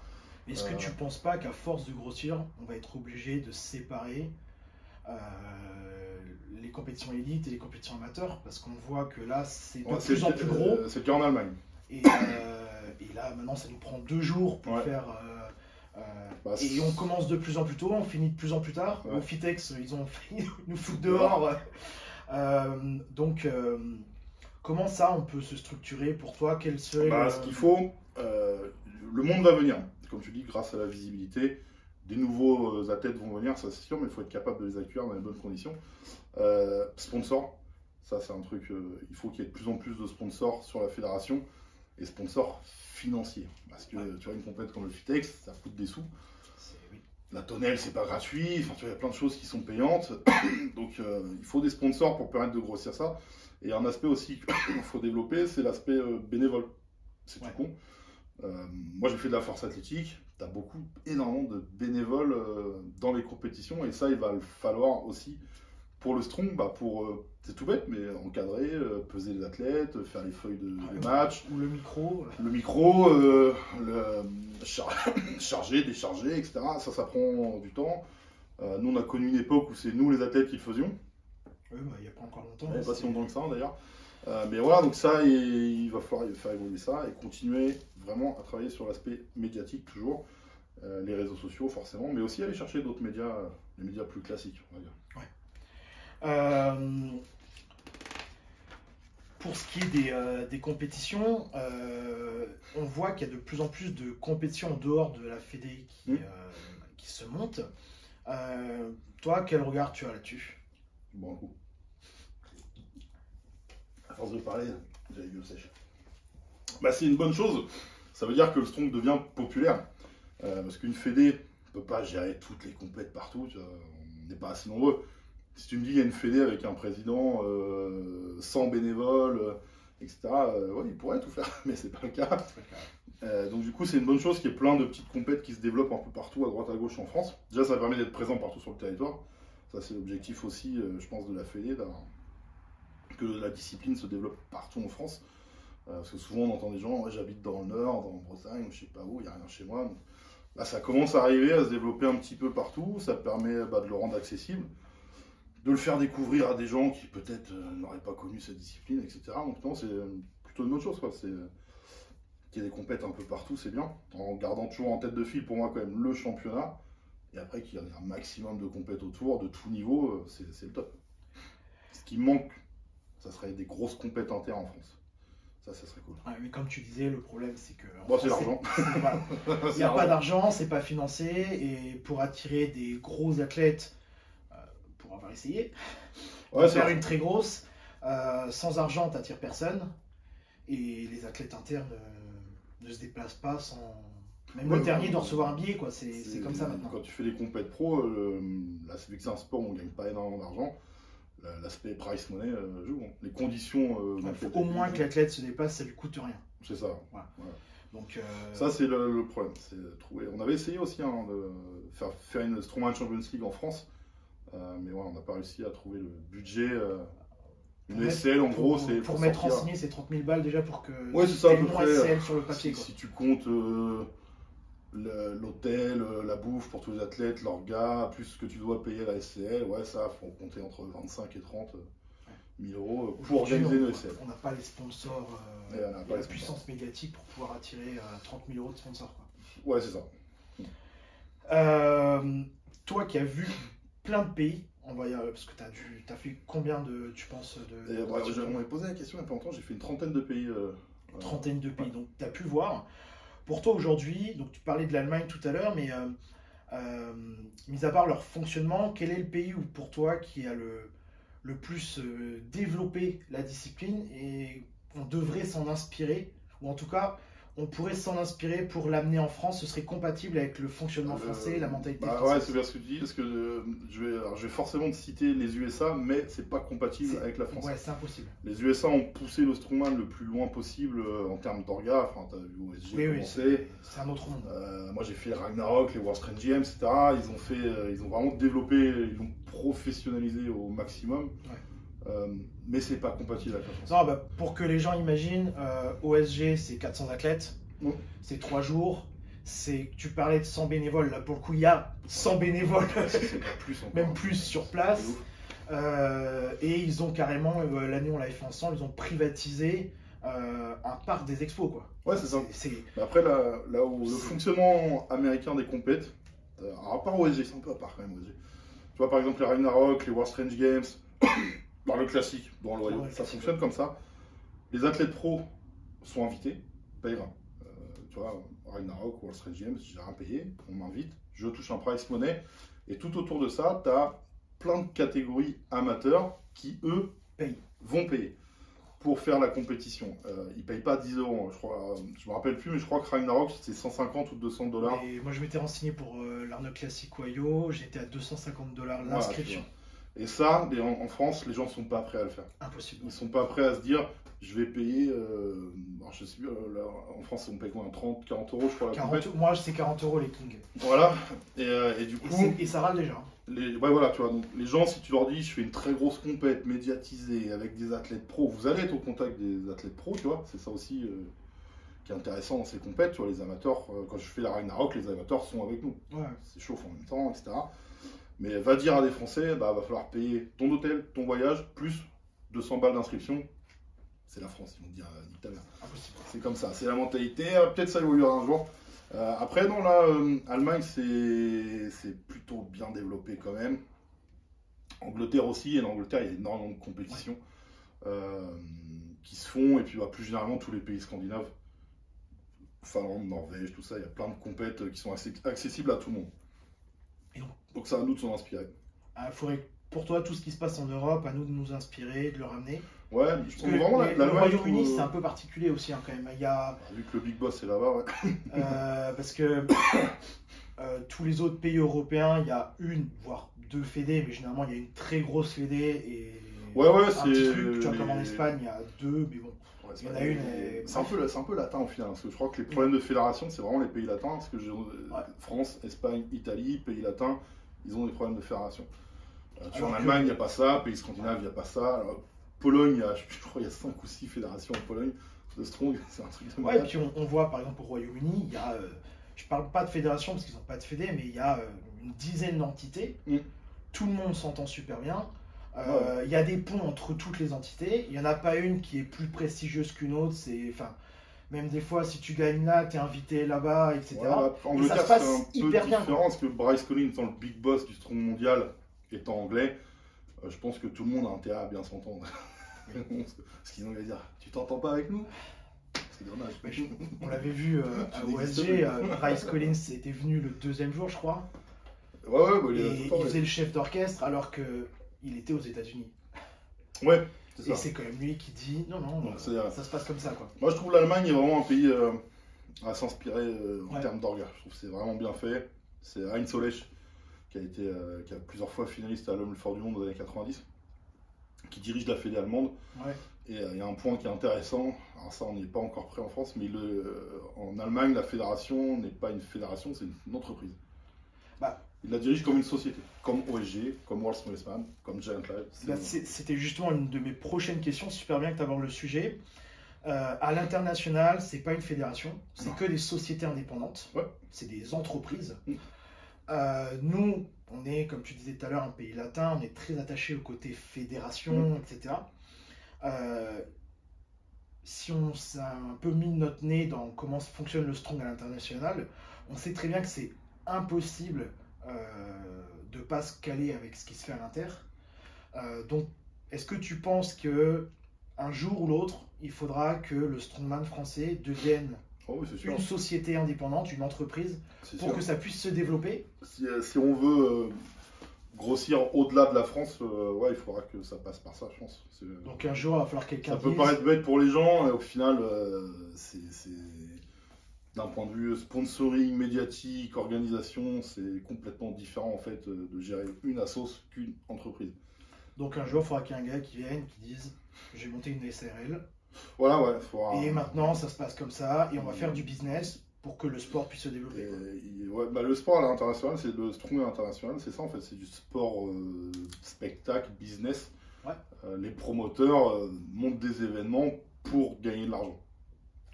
Est-ce que tu ne penses pas qu'à force de grossir, on va être obligé de séparer les compétitions élites et les compétitions amateurs? Parce qu'on voit que là, c'est de plus en plus gros. C'est le cas en Allemagne. Et là, maintenant, ça nous prend 2 jours pour faire... et on commence de plus en plus tôt, on finit de plus en plus tard. Au Fitex, ils nous foutent dehors. Donc, comment ça, on peut se structurer pour toi? Quel serait ce qu'il faut, le monde va venir. Comme tu dis, grâce à la visibilité, des nouveaux athlètes vont venir, ça c'est sûr, mais il faut être capable de les accueillir dans les bonnes conditions. Sponsors, ça c'est un truc, il faut qu'il y ait de plus en plus de sponsors sur la fédération, et sponsors financiers. Parce que tu vois, une compète comme le Fitex, ça coûte des sous. La tonnelle, c'est pas gratuit, enfin, tu vois, il y a plein de choses qui sont payantes. Donc il faut des sponsors pour permettre de grossir ça. Et un aspect aussi qu'il faut développer, c'est l'aspect bénévole. C'est tout con. Moi j'ai fait de la force athlétique, tu as énormément de bénévoles dans les compétitions et ça il va le falloir aussi pour le strong, c'est tout bête mais encadrer, peser les athlètes, faire les feuilles de match. Ou le micro. Charger, décharger, etc. Ça prend du temps. Nous on a connu une époque où c'est nous les athlètes qui le faisions. Oui, il n'y a pas encore longtemps. Pas si longtemps que ça d'ailleurs. Mais voilà, donc ça, il va falloir faire évoluer ça et continuer vraiment à travailler sur l'aspect médiatique toujours, les réseaux sociaux forcément, mais aussi aller chercher d'autres médias, les médias plus classiques, on va dire. Pour ce qui est des compétitions, on voit qu'il y a de plus en plus de compétitions en dehors de la Fédé qui se montent. Toi, quel regard tu as là-dessus? Bon coup. À force de parler, j'ai la gueule sèche. C'est une bonne chose. Ça veut dire que le strong devient populaire. Parce qu'une fédé ne peut pas gérer toutes les compètes partout. On n'est pas assez nombreux. Si tu me dis qu'il y a une fédé avec un président, 100 bénévoles, etc., il pourrait tout faire, mais c'est pas le cas. Donc du coup, c'est une bonne chose qu'il y ait plein de petites compètes qui se développent un peu partout, à droite, à gauche en France. Déjà, ça permet d'être présent partout sur le territoire. Ça, c'est l'objectif aussi, je pense, de la fédé, que la discipline se développe partout en France. Parce que souvent, on entend des gens, j'habite dans le Nord, dans Bretagne, je sais pas où, il n'y a rien chez moi. Donc, là, ça commence à arriver, à se développer un petit peu partout. Ça permet de le rendre accessible, de le faire découvrir à des gens qui peut-être n'auraient pas connu cette discipline, etc. Donc non, c'est plutôt une autre chose, quoi. Qu'il y ait des compètes un peu partout, c'est bien. En gardant toujours en tête de file, pour moi, quand même, le championnat. Et après, qu'il y en ait un maximum de compètes autour, de tout niveau, c'est le top. Ce qui manque, ça serait des grosses compètes en terre en France. Ça serait cool. Ouais, mais comme tu disais, le problème c'est que Bon, c'est l'argent. Il n'y a pas d'argent, c'est pas financé, et pour attirer des gros athlètes, pour avoir essayé, faire une très grosse, sans argent, t'attires personne, et les athlètes internes ne se déplacent pas sans. Même le dernier doit recevoir un billet, quoi. C'est comme ça maintenant. Quand tu fais des compètes pro, là, vu que c'est un sport où on gagne pas énormément d'argent, l'aspect price money joue. Les conditions. Il faut au moins que l'athlète se dépasse, ça lui coûte rien. C'est ça. Voilà. Donc, ça, c'est le problème. Trouver. On avait essayé aussi de faire une Strongman Champions League en France, mais on n'a pas réussi à trouver le budget. Une SL, en gros, c'est. Pour mettre en signé, c'est 30 000 balles déjà pour que. Ouais, c'est ça, à peu près. SL sur le papier. Si tu comptes l'hôtel, la bouffe pour tous les athlètes, leurs gars, plus ce que tu dois payer à la SCL, ouais, ça, faut compter entre 25 et 30 000 euros pour organiser une SCL. On n'a pas les sponsors, la puissance médiatique pour pouvoir attirer 30 000 euros de sponsors, quoi. Ouais, c'est ça. Toi qui as vu plein de pays, parce que tu as fait combien tu penses on m'avait posé la question il y a pas longtemps, j'ai fait une trentaine de pays. Une trentaine de pays, donc tu as pu voir. Pour toi aujourd'hui, donc tu parlais de l'Allemagne tout à l'heure, mais mis à part leur fonctionnement, quel est le pays où pour toi qui a le plus développé la discipline et on devrait s'en inspirer, ou en tout cas on pourrait s'en inspirer pour l'amener en France, ce serait compatible avec le fonctionnement français, la mentalité française? Ouais, c'est bien ce que tu dis, parce que je vais forcément te citer les USA, mais c'est pas compatible avec la France. Ouais, c'est impossible. Les USA ont poussé le strongman le plus loin possible en termes d'orga, enfin t'as vu OSG commencer. C'est un autre monde. Moi j'ai fait Ragnarok, les World Strength Games, etc. Ils ont vraiment développé, ils l'ont professionnalisé au maximum. Ouais. Mais c'est pas compatible avec la France. Non, pour que les gens imaginent, OSG c'est 400 athlètes, c'est 3 jours, tu parlais de 100 bénévoles, là pour le coup il y a 100 bénévoles, c'est pas plus encore, même plus sur place, et ils ont carrément, l'année on l'avait fait ensemble, ils ont privatisé un parc des expos, quoi. Ouais, c'est ça. Mais après là où le fonctionnement américain des compètes, à part OSG, c'est un peu à part quand même OSG. Tu vois par exemple les Ragnarok, les World Strength Games, dans le classique, dans le royaume, ça fonctionne comme ça. Les athlètes pros sont invités, payent rien. Tu vois, Ragnarok, World Strength Games, j'ai rien payé, on m'invite, je touche un price money. Et tout autour de ça, tu as plein de catégories amateurs qui, eux, vont payer pour faire la compétition. Ils ne payent pas 10 €, je crois. Je me rappelle plus, mais je crois que Ragnarok, c'était 150 ou 200 $. Et moi, je m'étais renseigné pour l'Arnold Classic Wayo, j'étais à 250 $ l'inscription. Et ça, en France, les gens ne sont pas prêts à le faire. Impossible. Ils ne sont pas prêts à se dire, je vais payer, je sais plus, en France, on paye combien, 30, 40 € je crois la compète. Moi, c'est 40 € les Kings. Voilà, et du coup... Et ça râle déjà. Ouais, voilà, tu vois, donc les gens, si tu leur dis, je fais une très grosse compète médiatisée avec des athlètes pros, vous allez être au contact des athlètes pros, tu vois, c'est ça aussi qui est intéressant dans ces compètes, tu vois, les amateurs, quand je fais la Ragnarok, les amateurs sont avec nous. Ouais. C'est chauffe en même temps, etc. Mais va dire à des Français, va falloir payer ton hôtel, ton voyage, plus 200 balles d'inscription. C'est la France, ils vont te dire, nique ta mère. C'est comme ça, c'est la mentalité. Peut-être ça évoluera un jour. Après, non, là, Allemagne, c'est plutôt bien développé quand même. Angleterre aussi, et en Angleterre, il y a énormément de compétitions qui se font, et puis plus généralement, tous les pays scandinaves, Finlande, Norvège, tout ça, il y a plein de compètes qui sont accessibles à tout le monde. Donc c'est à nous de s'en inspirer. Faudrait, pour toi, tout ce qui se passe en Europe, à nous de nous inspirer, de le ramener. Ouais, je trouve vraiment le Royaume-Uni, c'est un peu particulier aussi quand même. Vu que le Big Boss est là-bas, ouais. Parce que tous les autres pays européens, il y a une, voire deux fédés, mais généralement il y a une très grosse fédé et un petit truc. Tu vois, comme en Espagne, il y a deux, mais bon. Il y en a une. C'est un peu latin au final, parce que je crois que les problèmes de fédération, c'est vraiment les pays latins, parce que France, Espagne, Italie, pays latins, ils ont des problèmes de fédération. En Allemagne, il n'y a pas ça, pays scandinaves, il n'y a pas ça. Alors, Pologne, je crois qu'il y a 5 ou 6 fédérations en Pologne de Strong, c'est un truc de malade. Ouais, et puis on voit par exemple au Royaume-Uni, il y a, je parle pas de fédération parce qu'ils n'ont pas de fédé, mais il y a une dizaine d'entités. Tout le monde s'entend super bien. Il y a des ponts entre toutes les entités. Il n'y en a pas une qui est plus prestigieuse qu'une autre. Même des fois, si tu gagnes là, tu es invité là-bas, etc. Voilà, Angleterre, c'est un peu différent parce que Bryce Collins, étant le big boss du strong mondial, étant anglais, Je pense que tout le monde a intérêt à bien s'entendre. Parce qu'ils vont lui dire, tu t'entends pas avec nous? C'est dommage. On l'avait vu à OSG, Bryce Collins était venu le 2e jour, je crois. Ouais, bah, il faisait le chef d'orchestre alors qu'il était aux États-Unis. Ouais, c'est ça. Et c'est quand même lui qui dit non, ça se passe comme ça, quoi. Moi, je trouve l'Allemagne est vraiment un pays à s'inspirer en termes d'orga. Je trouve que c'est vraiment bien fait. C'est Heinz Hollesch qui a plusieurs fois finaliste à l'homme le fort du monde dans les années 90, qui dirige la fédé allemande. Ouais. Et il y a un point qui est intéressant, alors ça on n'y est pas encore prêt en France, mais en Allemagne la fédération n'est pas une fédération, c'est une entreprise. Bah, il la dirige comme une société, comme OSG, comme World Strongest-Man, comme Giant Live. C'était justement une de mes prochaines questions, super bien que tu abordes le sujet. À l'international, c'est pas une fédération, c'est que des sociétés indépendantes, c'est des entreprises. Nous, on est, comme tu disais tout à l'heure, un pays latin, on est très attaché au côté fédération, etc. Si on s'est un peu mis notre nez dans comment fonctionne le strong à l'international, on sait très bien que c'est impossible de ne pas se caler avec ce qui se fait à l'inter. Donc, est-ce que tu penses que un jour ou l'autre, il faudra que le strongman français devienne une société indépendante, une entreprise, pour que ça puisse se développer? Si on veut grossir au-delà de la France, il faudra que ça passe par ça, je pense. Donc un jour, il va falloir quelqu'un Ça peut paraître bête pour les gens, et au final, c'est d'un point de vue sponsoring, médiatique, organisation, c'est complètement différent en fait de gérer une assoce qu'une entreprise. Donc un jour, il faudra qu'il y ait un gars qui vienne, qui dise j'ai monté une SARL. Voilà, et maintenant, ça se passe comme ça, et on va faire du business pour que le sport puisse se développer. Le sport à l'international, c'est le strong international, c'est ça en fait, c'est du sport spectacle, business. Les promoteurs montent des événements pour gagner de l'argent.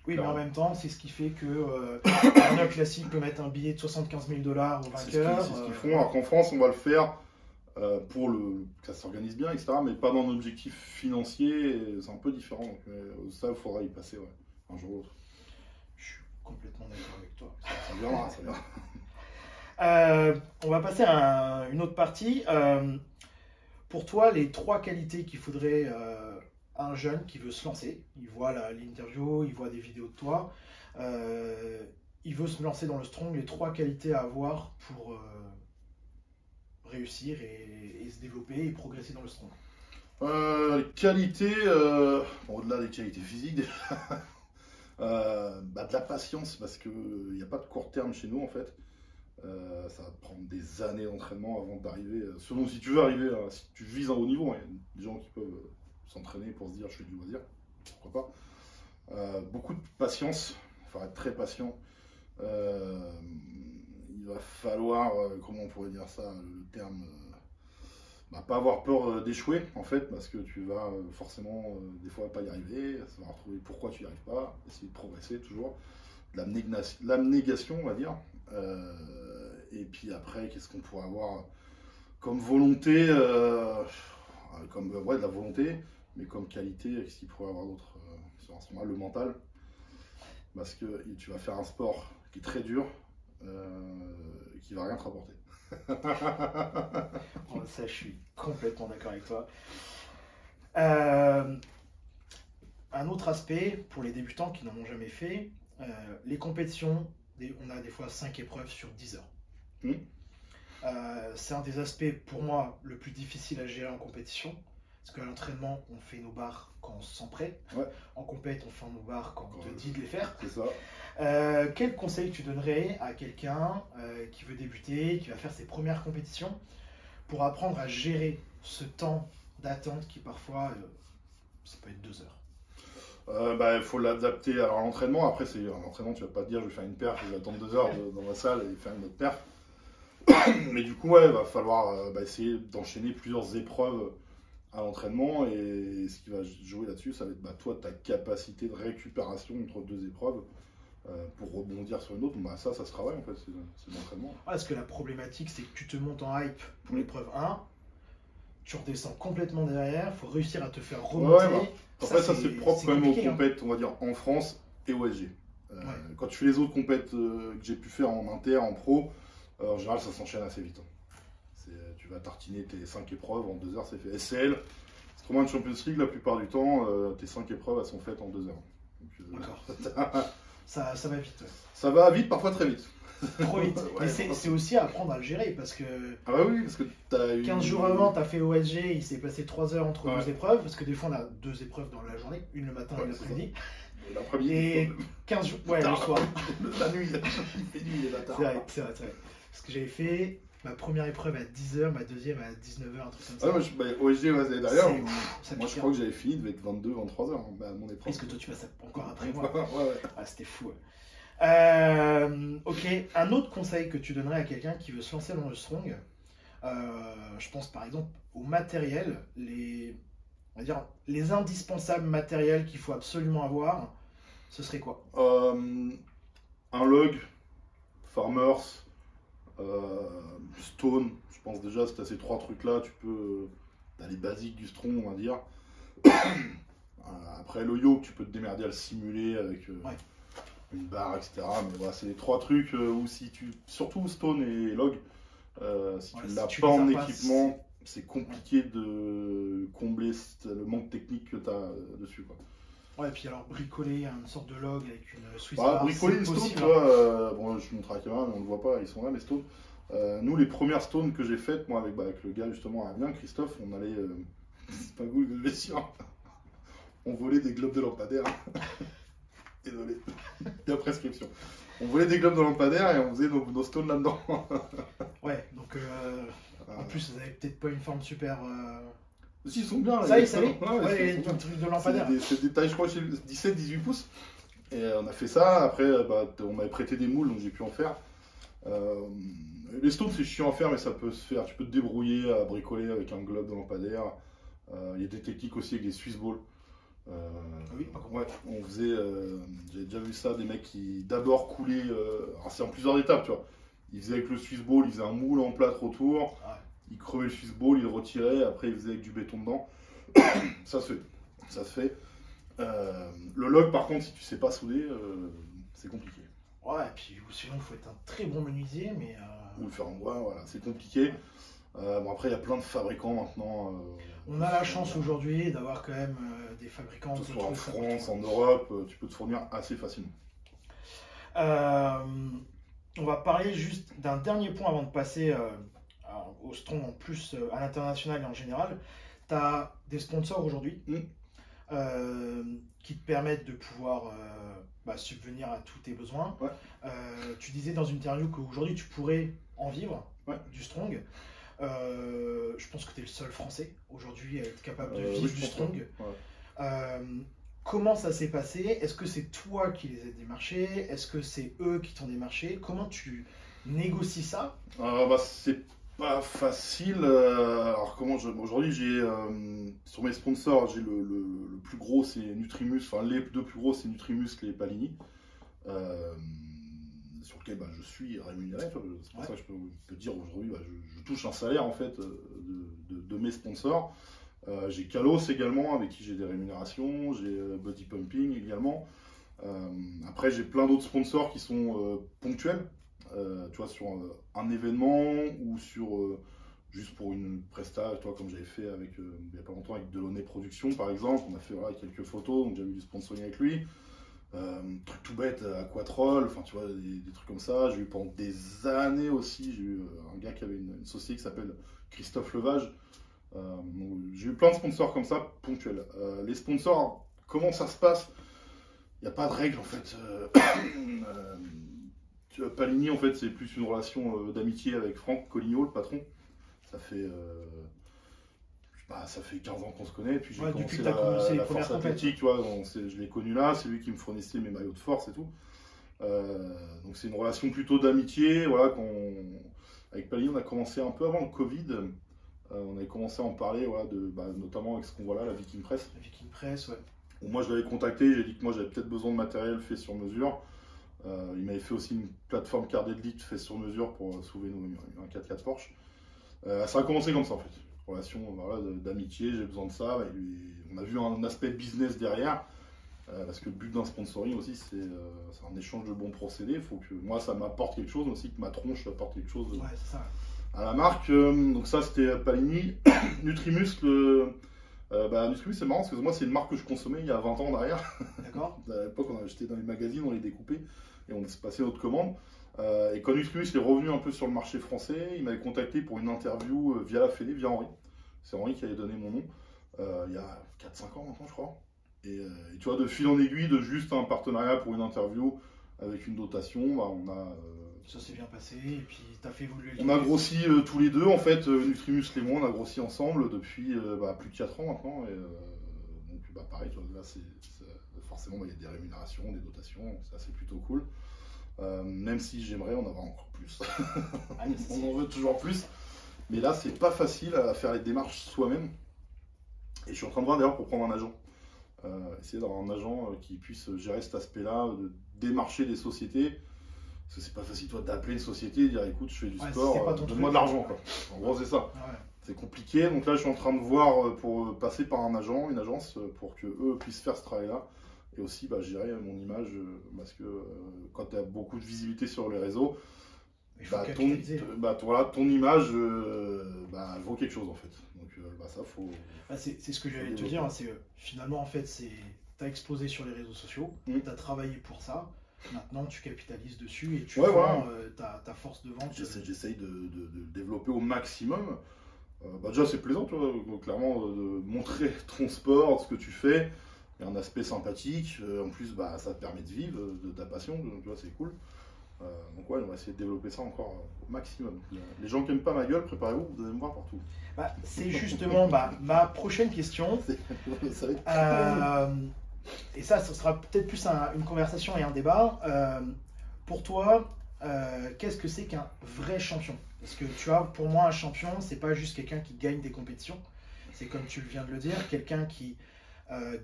Oui, mais en même temps, c'est ce qui fait que Arnold Classic peut mettre un billet de 75 000 $ au vainqueur. C'est ce qu'ils font, alors qu'en France, on va le faire pour que ça s'organise bien, etc. Mais pas dans un objectif financier, c'est un peu différent. Donc, ça, il faudra y passer un jour ou l'autre. Je suis complètement d'accord avec toi. Ça viendra, ça viendra. On va passer à une autre partie. Pour toi, les 3 qualités qu'il faudrait à un jeune qui veut se lancer, il voit l'interview, il voit des vidéos de toi, il veut se lancer dans le strong, les 3 qualités à avoir pour réussir et se développer et progresser dans le strong. Les qualités, au-delà des qualités physiques, de la patience, parce qu'il n'y a pas de court terme chez nous en fait. Ça va te prendre des années d'entraînement avant d'arriver, selon si tu veux arriver, si tu vises un haut niveau, il y a des gens qui peuvent s'entraîner pour se dire je fais du loisir, pourquoi pas. Beaucoup de patience, il faudra être très patient. Il va falloir, comment on pourrait dire ça, le terme, pas avoir peur d'échouer en fait, parce que tu vas forcément des fois pas y arriver, ça va retrouver pourquoi tu n'y arrives pas, essayer de progresser toujours, l'abnégation on va dire. Et puis après, qu'est-ce qu'on pourrait avoir comme volonté, de la volonté, mais comme qualité, qu'est-ce qu'il pourrait avoir d'autre sur un instrument, le mental, parce que tu vas faire un sport qui est très dur, qui va rien te rapporter. Ça, je suis complètement d'accord avec toi. Un autre aspect pour les débutants qui n'en ont jamais fait, les compétitions. On a des fois 5 épreuves sur 10 heures. C'est un des aspects pour moi le plus difficile à gérer en compétition. Parce qu'à l'entraînement, on fait nos barres quand on se sent prêt. En compète, on fait nos barres quand on te dit de les faire. C'est ça. Quel conseil tu donnerais à quelqu'un qui veut débuter, qui va faire ses premières compétitions, pour apprendre à gérer ce temps d'attente qui parfois, ça peut être 2 heures? Il faut l'adapter à l'entraînement. Après, c'est un entraînement, tu vas pas te dire je vais faire une perf, je vais attendre 2 heures dans ma salle et faire une autre perf. Mais du coup, il va falloir essayer d'enchaîner plusieurs épreuves à l'entraînement. Et ce qui va jouer là-dessus, ça va être toi, ta capacité de récupération entre 2 épreuves pour rebondir sur une autre. Ça se travaille en fait, c'est l'entraînement. Parce que la problématique, c'est que tu te montes en hype pour l'épreuve 1. Tu redescends complètement derrière, il faut réussir à te faire remonter. Après, ça c'est propre quand même aux compètes, on va dire, en France et au SG. Quand tu fais les autres compètes que j'ai pu faire en inter, en pro, en général, ça s'enchaîne assez vite. Tu vas tartiner tes 5 épreuves en 2 heures, c'est fait. SCL, Strongman Champions League, la plupart du temps, tes 5 épreuves, elles sont faites en 2 heures. D'accord. Ça va vite. Ouais. Ça va vite, parfois très vite. Trop vite. Ouais, Mais c'est aussi à apprendre à le gérer parce que ah bah oui, parce que t'as eu... 15 jours avant, tu as fait OSG, il s'est passé 3 heures entre Ouais. 2 épreuves, parce que des fois on a 2 épreuves dans la journée, une le matin Ouais, et l'après-midi. L'après-midi, Et 15 jours, ouais, le soir. la nuit, il fait nuit, il est bâtard. C'est vrai. Parce que j'avais fait ma première épreuve à 10h, ma deuxième à 19h, un truc comme ça. Ah, moi, OSG, ouais, d'ailleurs, C'est moi je crois que j'avais fini, il devait être 22, 23 heures, hein, mon épreuve. Est-ce que toi tu passes encore après moi? Ouais. Ah, c'était fou. Ouais. Ok, un autre conseil que tu donnerais à quelqu'un qui veut se lancer dans le strong, je pense par exemple au matériel, on va dire, les indispensables matériels qu'il faut absolument avoir, ce serait quoi? Un log, Farmers, Stone, je pense déjà si tu as ces 3 trucs là, tu peux. T'as les basiques du strong, on va dire. Après le yoke, tu peux te démerder à le simuler avec une barre, etc. Mais voilà, c'est les 3 trucs où si tu. Surtout Stone et log, si tu l'as pas en équipement, c'est compliqué de combler le manque technique que tu as dessus, quoi. Ouais, et puis alors bricoler une sorte de log avec une Swiss Bah, bar, bricoler c'est une stone, possible, tu vois, bon, je montre à la caméra, mais on ne le voit pas, ils sont là, les stones. Nous, les premières stones que j'ai faites, moi, avec le gars justement à Amiens, Christophe, on allait. C'est pas cool que je vais sûr. On volait des globes de lampadaire. Désolé, il y a prescription. On volait des globes de lampadaire et on faisait nos stones là-dedans. Ouais, donc en plus, vous avez peut-être pas une forme super. Si, ils sont bien là. Ça y est, Ouais, les trucs de lampadaire. C'est des tailles, je crois, 17-18 pouces. Et on a fait ça. Après, on m'avait prêté des moules, donc j'ai pu en faire. Les stones, c'est chiant à faire, mais ça peut se faire. Tu peux te débrouiller à bricoler avec un globe de lampadaire. Il y a des techniques aussi avec des Swiss balls. Oui, pas ouais, on faisait. J'avais déjà vu ça, des mecs qui d'abord coulaient. Alors, c'est en plusieurs étapes, tu vois. Ils faisaient avec le Swiss ball, ils faisaient un moule en plâtre autour. Ouais. Ils crevaient le Swiss ball, ils le retiraient. Après, ils faisaient avec du béton dedans. Ça se fait. Ça se fait. Le log, par contre, si tu sais pas souder, c'est compliqué. Ouais, et puis sinon, il faut être un très bon menuisier, mais. Ou le faire en bois, voilà, c'est compliqué. Bon, après, il y a plein de fabricants maintenant. On a la chance aujourd'hui d'avoir quand même des fabricants. Que ce soit en France, en Europe, tu peux te fournir assez facilement. On va parler juste d'un dernier point avant de passer au strong en plus à l'international et en général. Tu as des sponsors aujourd'hui qui te permettent de pouvoir subvenir à tous tes besoins. Ouais. Tu disais dans une interview qu'aujourd'hui tu pourrais en vivre du strong. Je pense que tu es le seul français aujourd'hui à être capable de vivre du strong. Comment ça s'est passé? Est-ce que c'est toi qui les as démarchés? Est-ce que c'est eux qui t'ont démarché? Comment tu négocies ça? C'est pas facile. Alors aujourd'hui j'ai sur mes sponsors, j'ai le plus gros c'est Nutrimus, enfin les 2 plus gros c'est Nutrimus et Palini. Sur lequel je suis rémunéré. C'est pour ça que je peux dire aujourd'hui je touche un salaire en fait de mes sponsors. J'ai Kalos également avec qui j'ai des rémunérations, j'ai Body Pumping également. Après j'ai plein d'autres sponsors qui sont ponctuels, tu vois, sur un événement ou sur juste pour une presta, toi, comme j'avais fait avec il n'y a pas longtemps avec Delaunay Productions par exemple. On a fait quelques photos, donc j'avais eu du sponsoring avec lui. Truc tout bête, Aquatrol, enfin tu vois, des trucs comme ça. J'ai eu pendant des années aussi, j'ai eu un gars qui avait une société qui s'appelle Christophe Levage. J'ai eu plein de sponsors comme ça, ponctuels. Les sponsors, comment ça se passe? Il n'y a pas de règle en fait. Palini en fait c'est plus une relation d'amitié avec Franck Collignon, le patron. Ça fait... ça fait 15 ans qu'on se connaît, puis j'ai commencé la force athlétique, tu vois, je l'ai connu là, c'est lui qui me fournissait mes maillots de force et tout. Donc c'est une relation plutôt d'amitié, voilà, avec Palini on a commencé un peu avant le Covid, on avait commencé à en parler, voilà, notamment avec ce qu'on voit là, la Viking Press. La Viking Press, ouais. Bon, moi je l'avais contacté, j'ai dit que moi j'avais peut-être besoin de matériel fait sur mesure. Il m'avait fait aussi une plateforme Cardedlit fait sur mesure pour soulever un 4x4 Porsche. Ça a commencé comme ça en fait. Relation d'amitié, j'ai besoin de ça. On a vu un aspect business derrière, parce que le but d'un sponsoring aussi, c'est un échange de bons procédés. Il faut que moi ça m'apporte quelque chose, mais aussi que ma tronche apporte quelque chose. Ouais, c'est ça. à la marque. Donc ça, c'était Palini. Nutrimuscle, Nutrimuscle, c'est marrant parce que moi, c'est une marque que je consommais il y a 20 ans derrière. D'accord. À l'époque, on a acheté dans les magazines, on les découpait et on se passait notre commande. Et quand Nutrimuscle est revenu un peu sur le marché français, il m'avait contacté pour une interview via la Fédé, via Henri. C'est Henri qui avait donné mon nom il y a 4-5 ans maintenant, je crois. Et tu vois, de fil en aiguille, de juste un partenariat pour une interview avec une dotation, bah, ça s'est bien passé, et puis tu as fait évoluer on a grossi tous les deux, en fait, Nutrimuscle et moi, on a grossi ensemble depuis plus de 4 ans maintenant. Et, donc, pareil, tu vois, là, forcément, il y a des rémunérations, des dotations, ça c'est plutôt cool. Même si j'aimerais en avoir encore plus. On en veut toujours plus. Mais là, c'est pas facile à faire les démarches soi-même. Et je suis en train de voir d'ailleurs pour prendre un agent. Essayer d'avoir un agent qui puisse gérer cet aspect-là, de démarcher des sociétés. Parce que c'est pas facile, toi, d'appeler une société et dire écoute, je fais du sport, donne-moi de l'argent. En gros, c'est ça. Ouais. C'est compliqué. Donc là, je suis en train de voir pour passer par un agent, une agence, pour qu'eux puissent faire ce travail-là. Et aussi gérer mon image, parce que quand tu as beaucoup de visibilité sur les réseaux, ton image elle vaut quelque chose en fait. Donc ça faut. C'est ce que j'allais te dire, c'est finalement en fait tu as explosé sur les réseaux sociaux, tu as travaillé pour ça, maintenant tu capitalises dessus et tu vends ta force de vente. J'essaye de développer au maximum. Déjà c'est plaisant, tu vois, clairement de montrer ton sport, ce que tu fais. Il y a un aspect sympathique, en plus ça te permet de vivre de ta passion, donc tu vois, c'est cool. Donc ouais, on va essayer de développer ça encore au maximum. Les gens qui n'aiment pas ma gueule, préparez-vous, vous allez me voir partout. C'est justement ma prochaine question. Et ça sera peut-être plus une conversation et un débat. Pour toi, qu'est-ce que c'est qu'un vrai champion? Parce que tu vois, pour moi, un champion, c'est pas juste quelqu'un qui gagne des compétitions. C'est comme tu viens de le dire, quelqu'un qui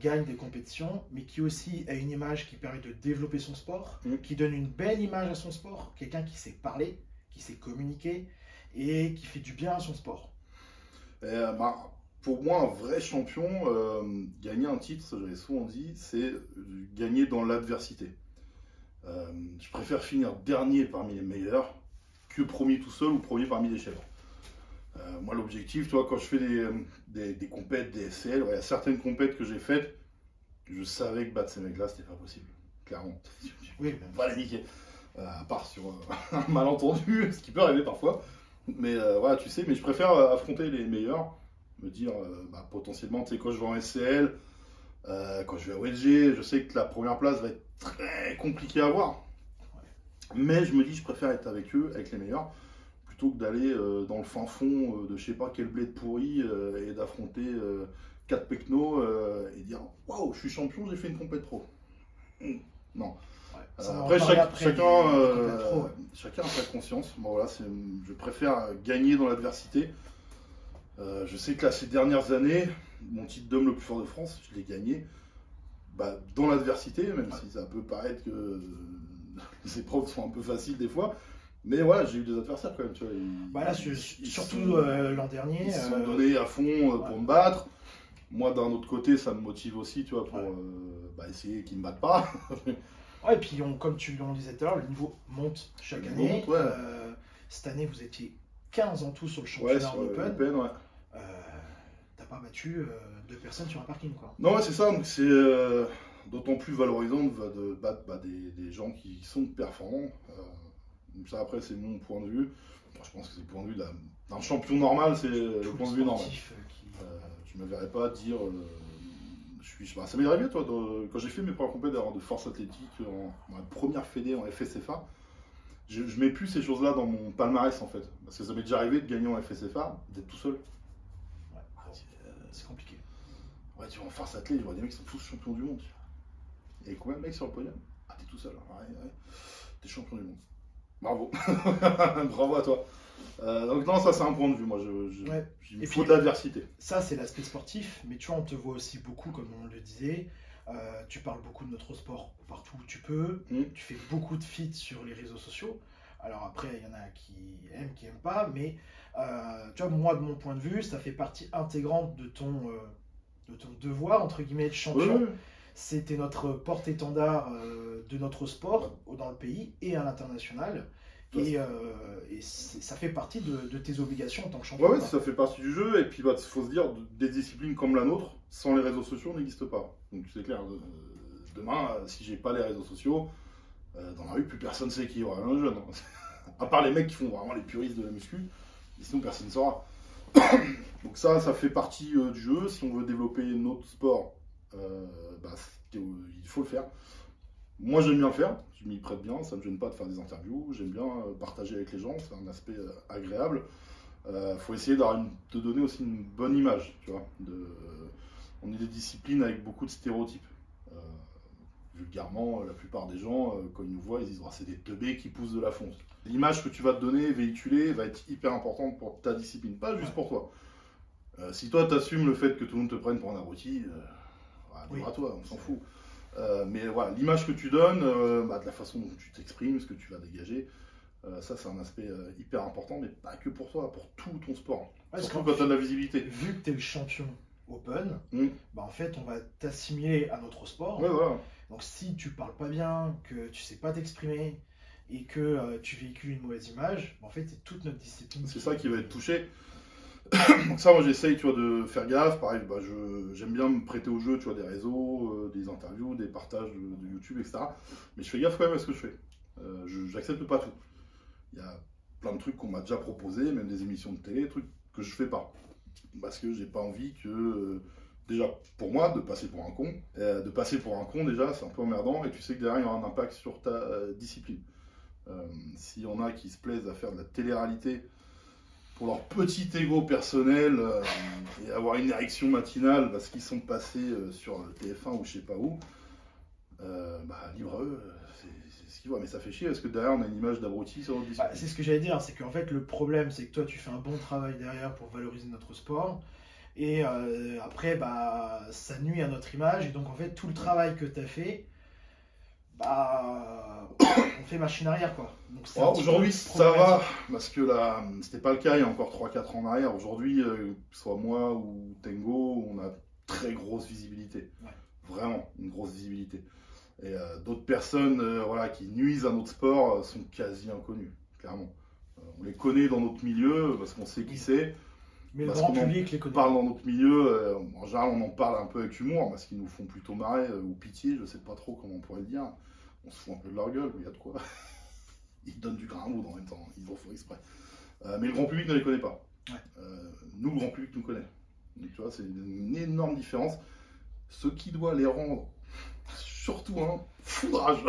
gagne des compétitions, mais qui aussi a une image qui permet de développer son sport, qui donne une belle image à son sport, quelqu'un qui sait parler, qui sait communiquer et qui fait du bien à son sport. Pour moi, un vrai champion, gagner un titre, ça j'avais souvent dit, c'est gagner dans l'adversité. Je préfère finir dernier parmi les meilleurs que premier tout seul ou premier parmi les chefs. Moi, l'objectif, tu vois, quand je fais des compètes, des SCL, il y a certaines compètes que j'ai faites, je savais que battre ces mecs-là, c'était pas possible. Clairement. Oui, pas la niquer. À part sur un malentendu, ce qui peut arriver parfois. Mais voilà, tu sais, mais je préfère affronter les meilleurs, me dire, potentiellement, tu sais, quand je vais en SCL, quand je vais à OLG, je sais que la première place va être très compliquée à avoir. Mais je me dis, je préfère être avec eux, avec les meilleurs, plutôt que d'aller dans le fin fond de je sais pas quel bled pourri et d'affronter 4 pecnos et dire waouh, je suis champion, j'ai fait une compète pro. Non. Après, chacun a sa conscience. Bon, voilà, je préfère gagner dans l'adversité. Je sais que là, ces dernières années, mon titre d'homme le plus fort de France, je l'ai gagné dans l'adversité, même si ça peut paraître que les épreuves sont un peu faciles des fois. Mais voilà, j'ai eu des adversaires quand même, tu vois. Surtout l'an dernier. Ils se sont donnés à fond pour me battre. Moi, d'un autre côté, ça me motive aussi, tu vois, pour essayer qu'ils ne me battent pas. Ouais, et puis comme on disait tout à l'heure, le niveau monte chaque année. Cette année, vous étiez 15 en tout sur le championnat Open. T'as pas battu 2 personnes sur un parking, quoi. Non, c'est ça. Donc c'est d'autant plus valorisant de battre des gens qui sont performants. Ça, après, c'est mon point de vue. Moi, je pense que c'est le point de vue d'un champion normal, c'est le point de vue normal. Je ne me verrais pas dire. Ça m'est arrivé, toi, quand j'ai fait mes premières compétitions de force athlétique en ma première fédé en FSFA, je ne mets plus ces choses-là dans mon palmarès, en fait. Parce que ça m'est déjà arrivé de gagner en FSFA, d'être tout seul. C'est compliqué. Ouais, tu vois, en force athlétique, je vois des mecs qui sont tous champions du monde. Il y a combien de mecs sur le podium? Ah, t'es tout seul. Ouais. T'es champion du monde. Bravo. Bravo à toi. Donc non, ça c'est un point de vue, moi il faut de l'adversité. Ça c'est l'aspect sportif, mais tu vois, on te voit aussi beaucoup, comme on le disait, tu parles beaucoup de notre sport partout où tu peux, tu fais beaucoup de feats sur les réseaux sociaux. Alors après, il y en a qui aiment pas, mais tu vois, moi de mon point de vue, ça fait partie intégrante de ton devoir, entre guillemets, de champion. C'était notre porte-étendard de notre sport dans le pays et à l'international. Et ça fait partie de tes obligations en tant que champion. Ouais, ça fait partie du jeu. Et puis, il faut se dire, des disciplines comme la nôtre, sans les réseaux sociaux, n'existent pas. Donc, c'est clair, demain, si j'ai pas les réseaux sociaux, dans la rue, plus personne sait qui est Aurélien Lejeune. À part les mecs qui font vraiment les puristes de la muscu, et sinon personne ne saura. Donc ça fait partie du jeu. Si on veut développer notre sport, il faut le faire. Moi j'aime bien le faire, je m'y prête bien, ça ne me gêne pas de faire des interviews, j'aime bien partager avec les gens, c'est un aspect agréable. Faut essayer de donner aussi une bonne image, tu vois. On est des disciplines avec beaucoup de stéréotypes. Vulgairement, la plupart des gens, quand ils nous voient, ils disent oh, c'est des teubés qui poussent de la fonte. L'image que tu vas te donner, véhiculer, va être hyper importante pour ta discipline, pas juste pour toi. Si toi, tu assumes le fait que tout le monde te prenne pour un abruti, libre à toi, on s'en fout. Mais voilà, l'image que tu donnes, de la façon dont tu t'exprimes, ce que tu vas dégager, ça c'est un aspect hyper important, mais pas que pour toi, pour tout ton sport. Surtout quand tu as de la visibilité. Vu que tu es le champion Open, en fait on va t'assimiler à notre sport. Ouais, voilà. Donc si tu parles pas bien, que tu sais pas t'exprimer et que tu véhicules une mauvaise image, en fait c'est toute notre discipline. C'est ça qui va être touché. Donc ça, moi j'essaye, tu vois, de faire gaffe. Pareil, j'aime bien me prêter au jeu, tu vois, des réseaux, des interviews, des partages de YouTube, etc. Mais je fais gaffe quand même à ce que je fais. J'accepte pas tout. Il y a plein de trucs qu'on m'a déjà proposé, même des émissions de télé, des trucs que je fais pas. Parce que j'ai pas envie que... déjà, pour moi, de passer pour un con. De passer pour un con, déjà, c'est un peu emmerdant. Et tu sais que derrière, il y aura un impact sur ta discipline. S'il y en a qui se plaisent à faire de la télé-réalité pour leur petit ego personnel et avoir une érection matinale parce qu'ils sont passés sur TF1 ou je sais pas où, libre eux, c'est ce qu'ils voient. Mais ça fait chier parce que derrière, on a une image d'abruti sur notre discipline. C'est ce que j'allais dire, c'est qu'en fait, le problème, c'est que toi, tu fais un bon travail derrière pour valoriser notre sport. Et après, ça nuit à notre image. Et donc, en fait, tout le travail que tu as fait, on fait machine arrière, quoi. Aujourd'hui, ça va, parce que là, c'était pas le cas il y a encore 3-4 ans en arrière. Aujourd'hui, que ce soit moi ou Tengo, on a très grosse visibilité. Ouais. Vraiment, une grosse visibilité. Et d'autres personnes qui nuisent à notre sport sont quasi inconnues, clairement. On les connaît dans notre milieu, parce qu'on sait qui c'est. Mais le grand public les connaît. On parle dans notre milieu, en général on en parle un peu avec humour, parce qu'ils nous font plutôt marrer, ou pitié, je sais pas trop comment on pourrait le dire. On se fout un peu de leur gueule, mais il y a de quoi. Ils donnent du grain à moudre en même temps, ils en font exprès. Mais le grand public ne les connaît pas. Ouais. Nous, le grand public nous connaît. Donc tu vois, c'est une énorme différence. Ce qui doit les rendre, surtout un foudrage.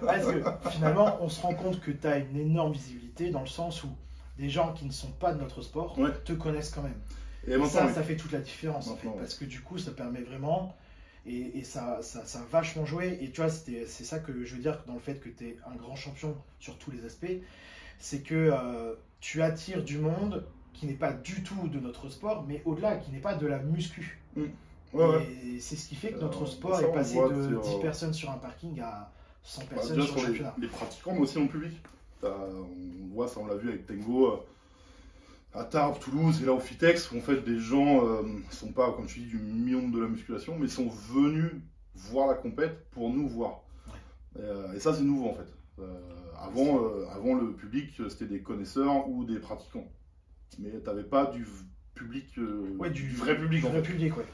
Parce que finalement, on se rend compte que tu as une énorme visibilité dans le sens où des gens qui ne sont pas de notre sport te connaissent quand même. Et ça fait toute la différence en fait, parce que du coup, ça permet vraiment, et ça a vachement joué. Et tu vois, c'est ça que je veux dire dans le fait que tu es un grand champion sur tous les aspects, c'est que tu attires du monde qui n'est pas du tout de notre sport, mais au-delà, qui n'est pas de la muscu. Et c'est ce qui fait que notre sport est passé de 10 personnes sur un parking à 100 personnes sur le championnat. Les pratiquants, mais aussi dans le public. On voit ça, on l'a vu avec Tengo à Tarbes, Toulouse et là au Fitex, où en fait des gens sont pas, comme tu dis, du monde de la musculation, mais sont venus voir la compète pour nous voir. Ouais. Et ça c'est nouveau en fait. Avant le public c'était des connaisseurs ou des pratiquants, mais t'avais pas du public, du vrai public en fait. Public, ouais.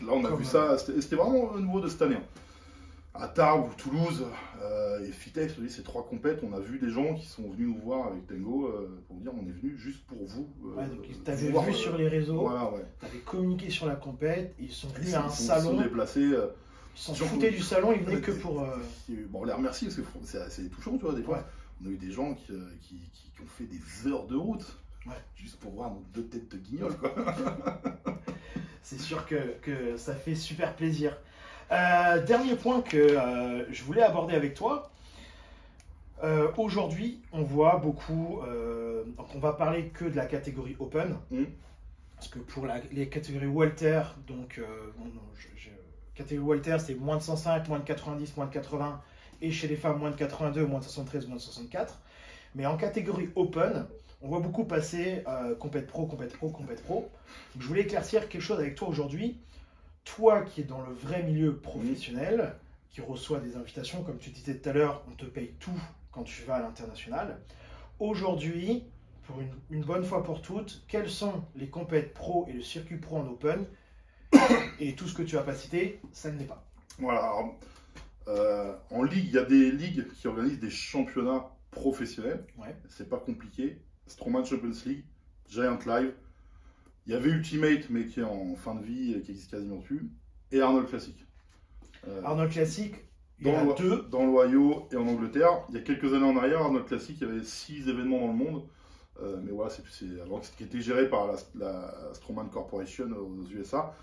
Là on a vu ça, c'était vraiment nouveau de cette année. À Tarbes ou Toulouse et Fitex, ces 3 compètes, on a vu des gens qui sont venus nous voir avec Tengo pour dire on est venu juste pour vous. Tu avais vu sur les réseaux, tu avais communiqué sur la compète, ils sont venus à un salon. Ils sont déplacés. Ils s'en foutaient du salon, ils venaient que pour. On les remercie parce que c'est assez touchant, tu vois, des fois. Ouais. On a eu des gens qui ont fait des heures de route juste pour voir nos 2 têtes de guignol, quoi. C'est sûr que ça fait super plaisir. Dernier point que je voulais aborder avec toi. Aujourd'hui, on voit beaucoup. Donc on va parler que de la catégorie Open. Parce que pour les catégories Welter, donc catégorie Welter, c'est moins de 105, moins de 90, moins de 80. Et chez les femmes, moins de 82, moins de 73, moins de 64. Mais en catégorie Open, on voit beaucoup passer compète pro, compète pro, compète pro. Donc, je voulais éclaircir quelque chose avec toi aujourd'hui. Toi qui es dans le vrai milieu professionnel, qui reçoit des invitations, comme tu disais tout à l'heure, on te paye tout quand tu vas à l'international. Aujourd'hui, pour une bonne fois pour toutes, quels sont les compètes pro et le circuit pro en open? Et tout ce que tu n'as pas cité, ça ne l'est pas. Voilà. Alors, en ligue, il y a des ligues qui organisent des championnats professionnels. Ouais. C'est pas compliqué. Strongman Champions League, Giant Live. Il y avait Ultimate, mais qui est en fin de vie et qui existe quasiment plus. Et Arnold Classic. Arnold Classic, il y en a 2. Dans l'Ohio et en Angleterre. Il y a quelques années en arrière, Arnold Classic, il y avait 6 événements dans le monde. Mais voilà, c'est qui était géré par la Strongman Corporation aux USA.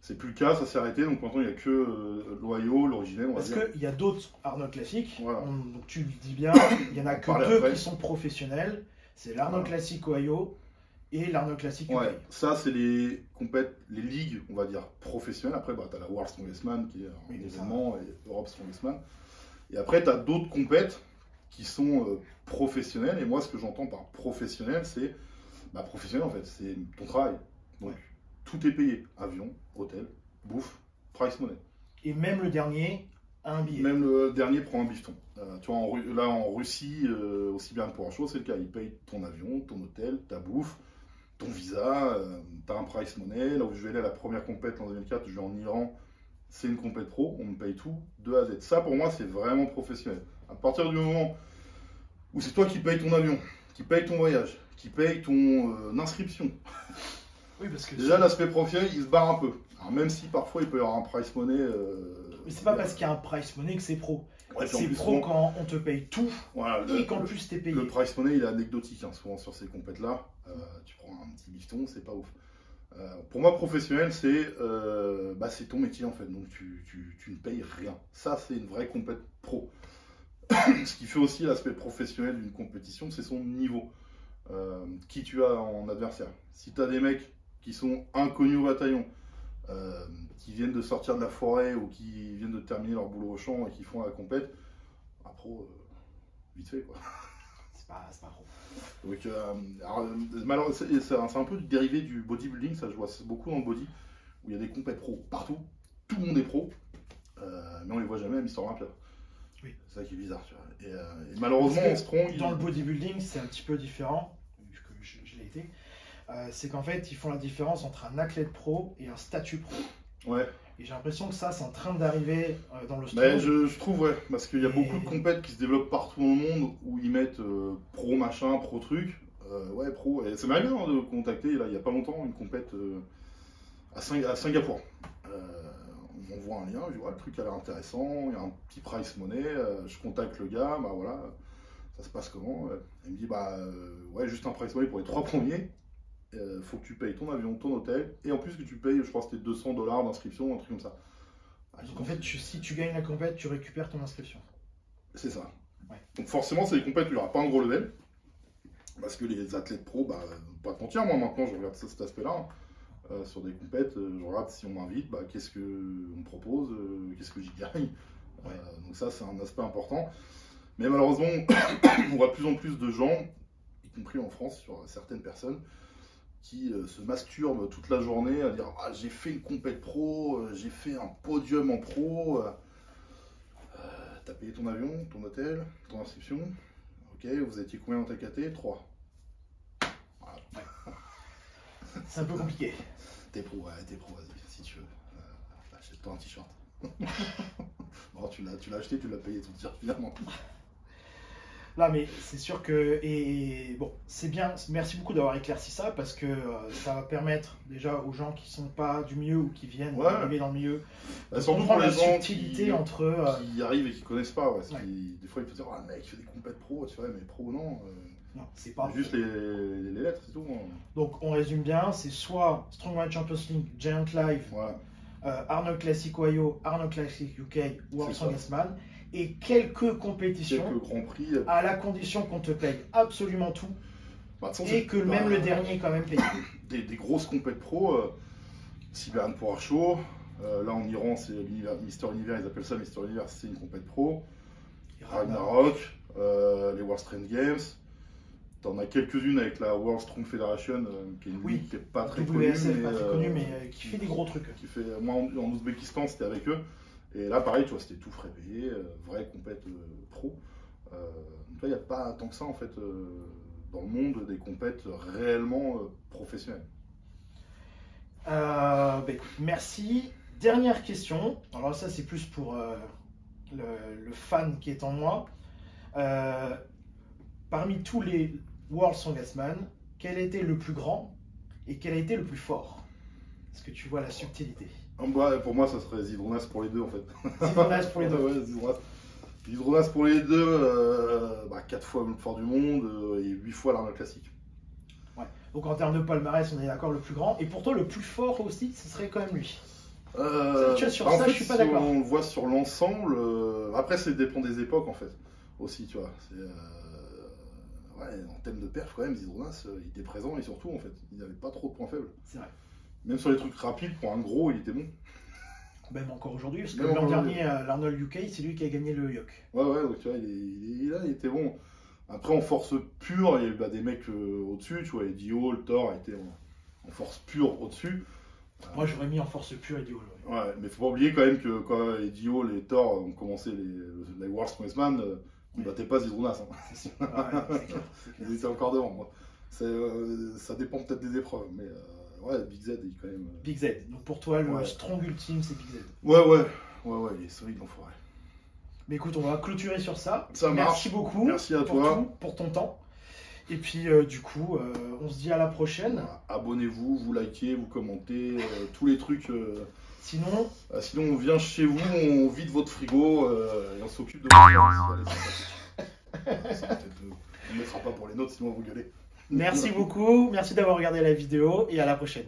C'est plus le cas, ça s'est arrêté, donc maintenant il n'y a que l'Ohio, l'originel. Parce qu'il y a d'autres Arnold Classic, voilà. Donc tu le dis bien, il n'y en a que 2 après qui sont professionnels. C'est l'Arnold Classic Ohio et l'Arnold Classic UK. Ouais, ça c'est les ligues, on va dire, professionnelles. Après, tu as la World Strongest Man qui est un événement, et Europe Strongest Man. Et après, tu as d'autres compètes qui sont professionnelles. Et moi, ce que j'entends par professionnel, c'est professionnel en fait, c'est ton travail. Donc, tout est payé. Avion, hôtel, bouffe, price money. Et même le dernier a un billet. Même le dernier prend un bifton. Tu vois, là en Russie, aussi bien pour un show, c'est le cas. Ils payent ton avion, ton hôtel, ta bouffe, ton visa, tu as un price money. Là où je vais aller à la première compète en 2004, je vais en Iran, c'est une compète pro, on me paye tout de A à Z. Ça pour moi, c'est vraiment professionnel. À partir du moment où c'est toi qui payes ton avion, qui paye ton voyage, qui paye ton inscription. Oui, parce que déjà, l'aspect professionnel, il se barre un peu. Alors, même si parfois, il peut y avoir un price money. Mais c'est pas parce qu'il y a un price money que c'est pro. Ouais, c'est pro quand on te paye tout voilà, et qu'en plus t'es payé. Le price money, il est anecdotique, hein, souvent sur ces compètes-là. Tu prends un petit bifton, c'est pas ouf. Pour moi, professionnel, c'est ton métier en fait. Donc, tu ne payes rien. Ça, c'est une vraie compète pro. Ce qui fait aussi l'aspect professionnel d'une compétition, c'est son niveau. Qui tu as en adversaire. Si tu as des mecs qui sont inconnus au bataillon, qui viennent de sortir de la forêt ou qui viennent de terminer leur boulot au champ et qui font la compète, un pro, vite fait quoi. C'est pas pro. Donc, c'est un peu dérivé du bodybuilding, ça je vois beaucoup dans le body, où il y a des compètes pro partout, tout le monde est pro, mais on les voit jamais à Mister Olympia. Oui. C'est ça qui est bizarre, tu vois. Et malheureusement, en strong. Dans le bodybuilding, c'est un petit peu différent, vu que je l'ai été. C'est qu'en fait, ils font la différence entre un athlète pro et un statut pro. Ouais. Et j'ai l'impression que ça, c'est en train d'arriver dans le strong. Mais je trouve, ouais, parce qu'il y a beaucoup de compètes qui se développent partout dans le monde où ils mettent pro machin, pro truc. Ouais, pro. Et ça m'arrive bien de contacter, là, il n'y a pas longtemps, une compète à Singapour. On voit un lien, je dis, ouais, le truc a l'air intéressant, il y a un petit price money, je contacte le gars, voilà, ça se passe comment? Il me dit, ouais, juste un price money pour les 3 premiers. Faut que tu payes ton avion, ton hôtel, et en plus que tu payes, je crois que c'était $200 d'inscription, un truc comme ça. Donc en fait, si tu gagnes la compète, tu récupères ton inscription. C'est ça. Ouais. Donc forcément, c'est des compètes où il n'y aura pas un gros level, parce que les athlètes pro, pas te mentir, moi maintenant je regarde cet aspect-là, sur des compètes, je regarde si on m'invite, qu'est-ce qu'on me propose, qu'est-ce que j'y gagne. Ouais. Donc ça, c'est un aspect important. Mais malheureusement, on voit de plus en plus de gens, y compris en France, sur certaines personnes, qui se masturbent toute la journée à dire j'ai fait une compète pro, j'ai fait un podium en pro, t'as payé ton avion, ton hôtel, ton inscription, ok, vous étiez combien dans ta KT? 3. Voilà. Ouais. C'est un peu compliqué. T'es pro, vas-y, si tu veux. Achète-toi un t-shirt. Bon, tu l'as acheté, tu l'as payé ton t-shirt finalement. Là, mais c'est sûr que, et bon, c'est bien, merci beaucoup d'avoir éclairci ça, parce que ça va permettre déjà aux gens qui sont pas du milieu ou qui viennent d'arriver dans le milieu, de comprendre la subtilité entre... qui arrivent et qui connaissent pas, des fois ils peuvent dire, mec, il fait des compètes pro, tu vois, mais pro non, c'est pas juste les lettres, c'est tout. Donc on résume bien, c'est soit Strongman Champions League, Giant Live, Arnold Classic Ohio, Arnold Classic UK, World Strongest Man, et quelques compétitions, quelques grands prix, à la condition qu'on te paye absolument tout, et que même le dernier est quand même payé. Des grosses compètes pro, Siberian Power Show, là en Iran c'est Mister Univers, ils appellent ça Mister Univers, c'est une compète pro, Ragnarok, les World Strength Games, t'en as quelques-unes avec la World Strong Federation, qui est une ligue qui n'est pas très connue, mais qui fait des gros trucs. Moi en Ouzbékistan c'était avec eux. Et là, pareil, tu vois, c'était tout frais payé, vraie compète pro. il n'y a pas tant que ça en fait dans le monde des compètes réellement professionnelles. Écoute, merci. Dernière question. Alors ça c'est plus pour le fan qui est en moi. Parmi tous les World Strongest Man, quel a été le plus grand et quel a été le plus fort? Est-ce que tu vois la subtilité? Pour moi, ça serait Zydrunas pour les deux en fait. Zydrunas pour les deux. Ouais, Zydrunas pour les deux, 4 fois le plus fort du monde et 8 fois l'Arnold classique. Ouais. Donc en termes de palmarès, on est d'accord, le plus grand. Et pour toi, le plus fort aussi, ce serait quand même lui. Tu vois, sur ça, je suis pas d'accord. On le voit sur l'ensemble. Après, ça dépend des époques en fait. Aussi, tu vois. En thème de perf, quand même, Zydrunas, il était présent et surtout, en fait, il n'avait pas trop de points faibles. C'est vrai. Même sur les trucs rapides, pour un gros, il était bon. Même encore aujourd'hui, parce que l'an dernier, l'Arnold UK, c'est lui qui a gagné le Yoke. Ouais, donc tu vois, il était bon. Après, en force pure, il y a eu des mecs au-dessus, tu vois, Eddie Hall, Thor étaient en force pure au-dessus. Moi, j'aurais mis en force pure Eddie Hall. Ouais, mais faut pas oublier quand même que quand Eddie Hall et Thor ont commencé les World Strongest Man, ils ne battaient pas Zydrunas. C'est clair. Ils étaient encore devant. Moi. Ça dépend peut-être des épreuves, mais Big Z, il est quand même. Big Z. Donc pour toi, le strong ultime, c'est Big Z. Ouais, il est solide l'enfoiré. Mais écoute, on va clôturer sur ça. Ça marche. Merci beaucoup. Merci à toi. Pour ton temps. Et puis du coup, on se dit à la prochaine. Voilà. Abonnez-vous, vous likez, vous commentez, tous les trucs. Sinon, on vient chez vous, on vide votre frigo et on s'occupe de vous. On ne mettra pas pour les nôtres, sinon on vous gueulez. Merci beaucoup, merci d'avoir regardé la vidéo et à la prochaine.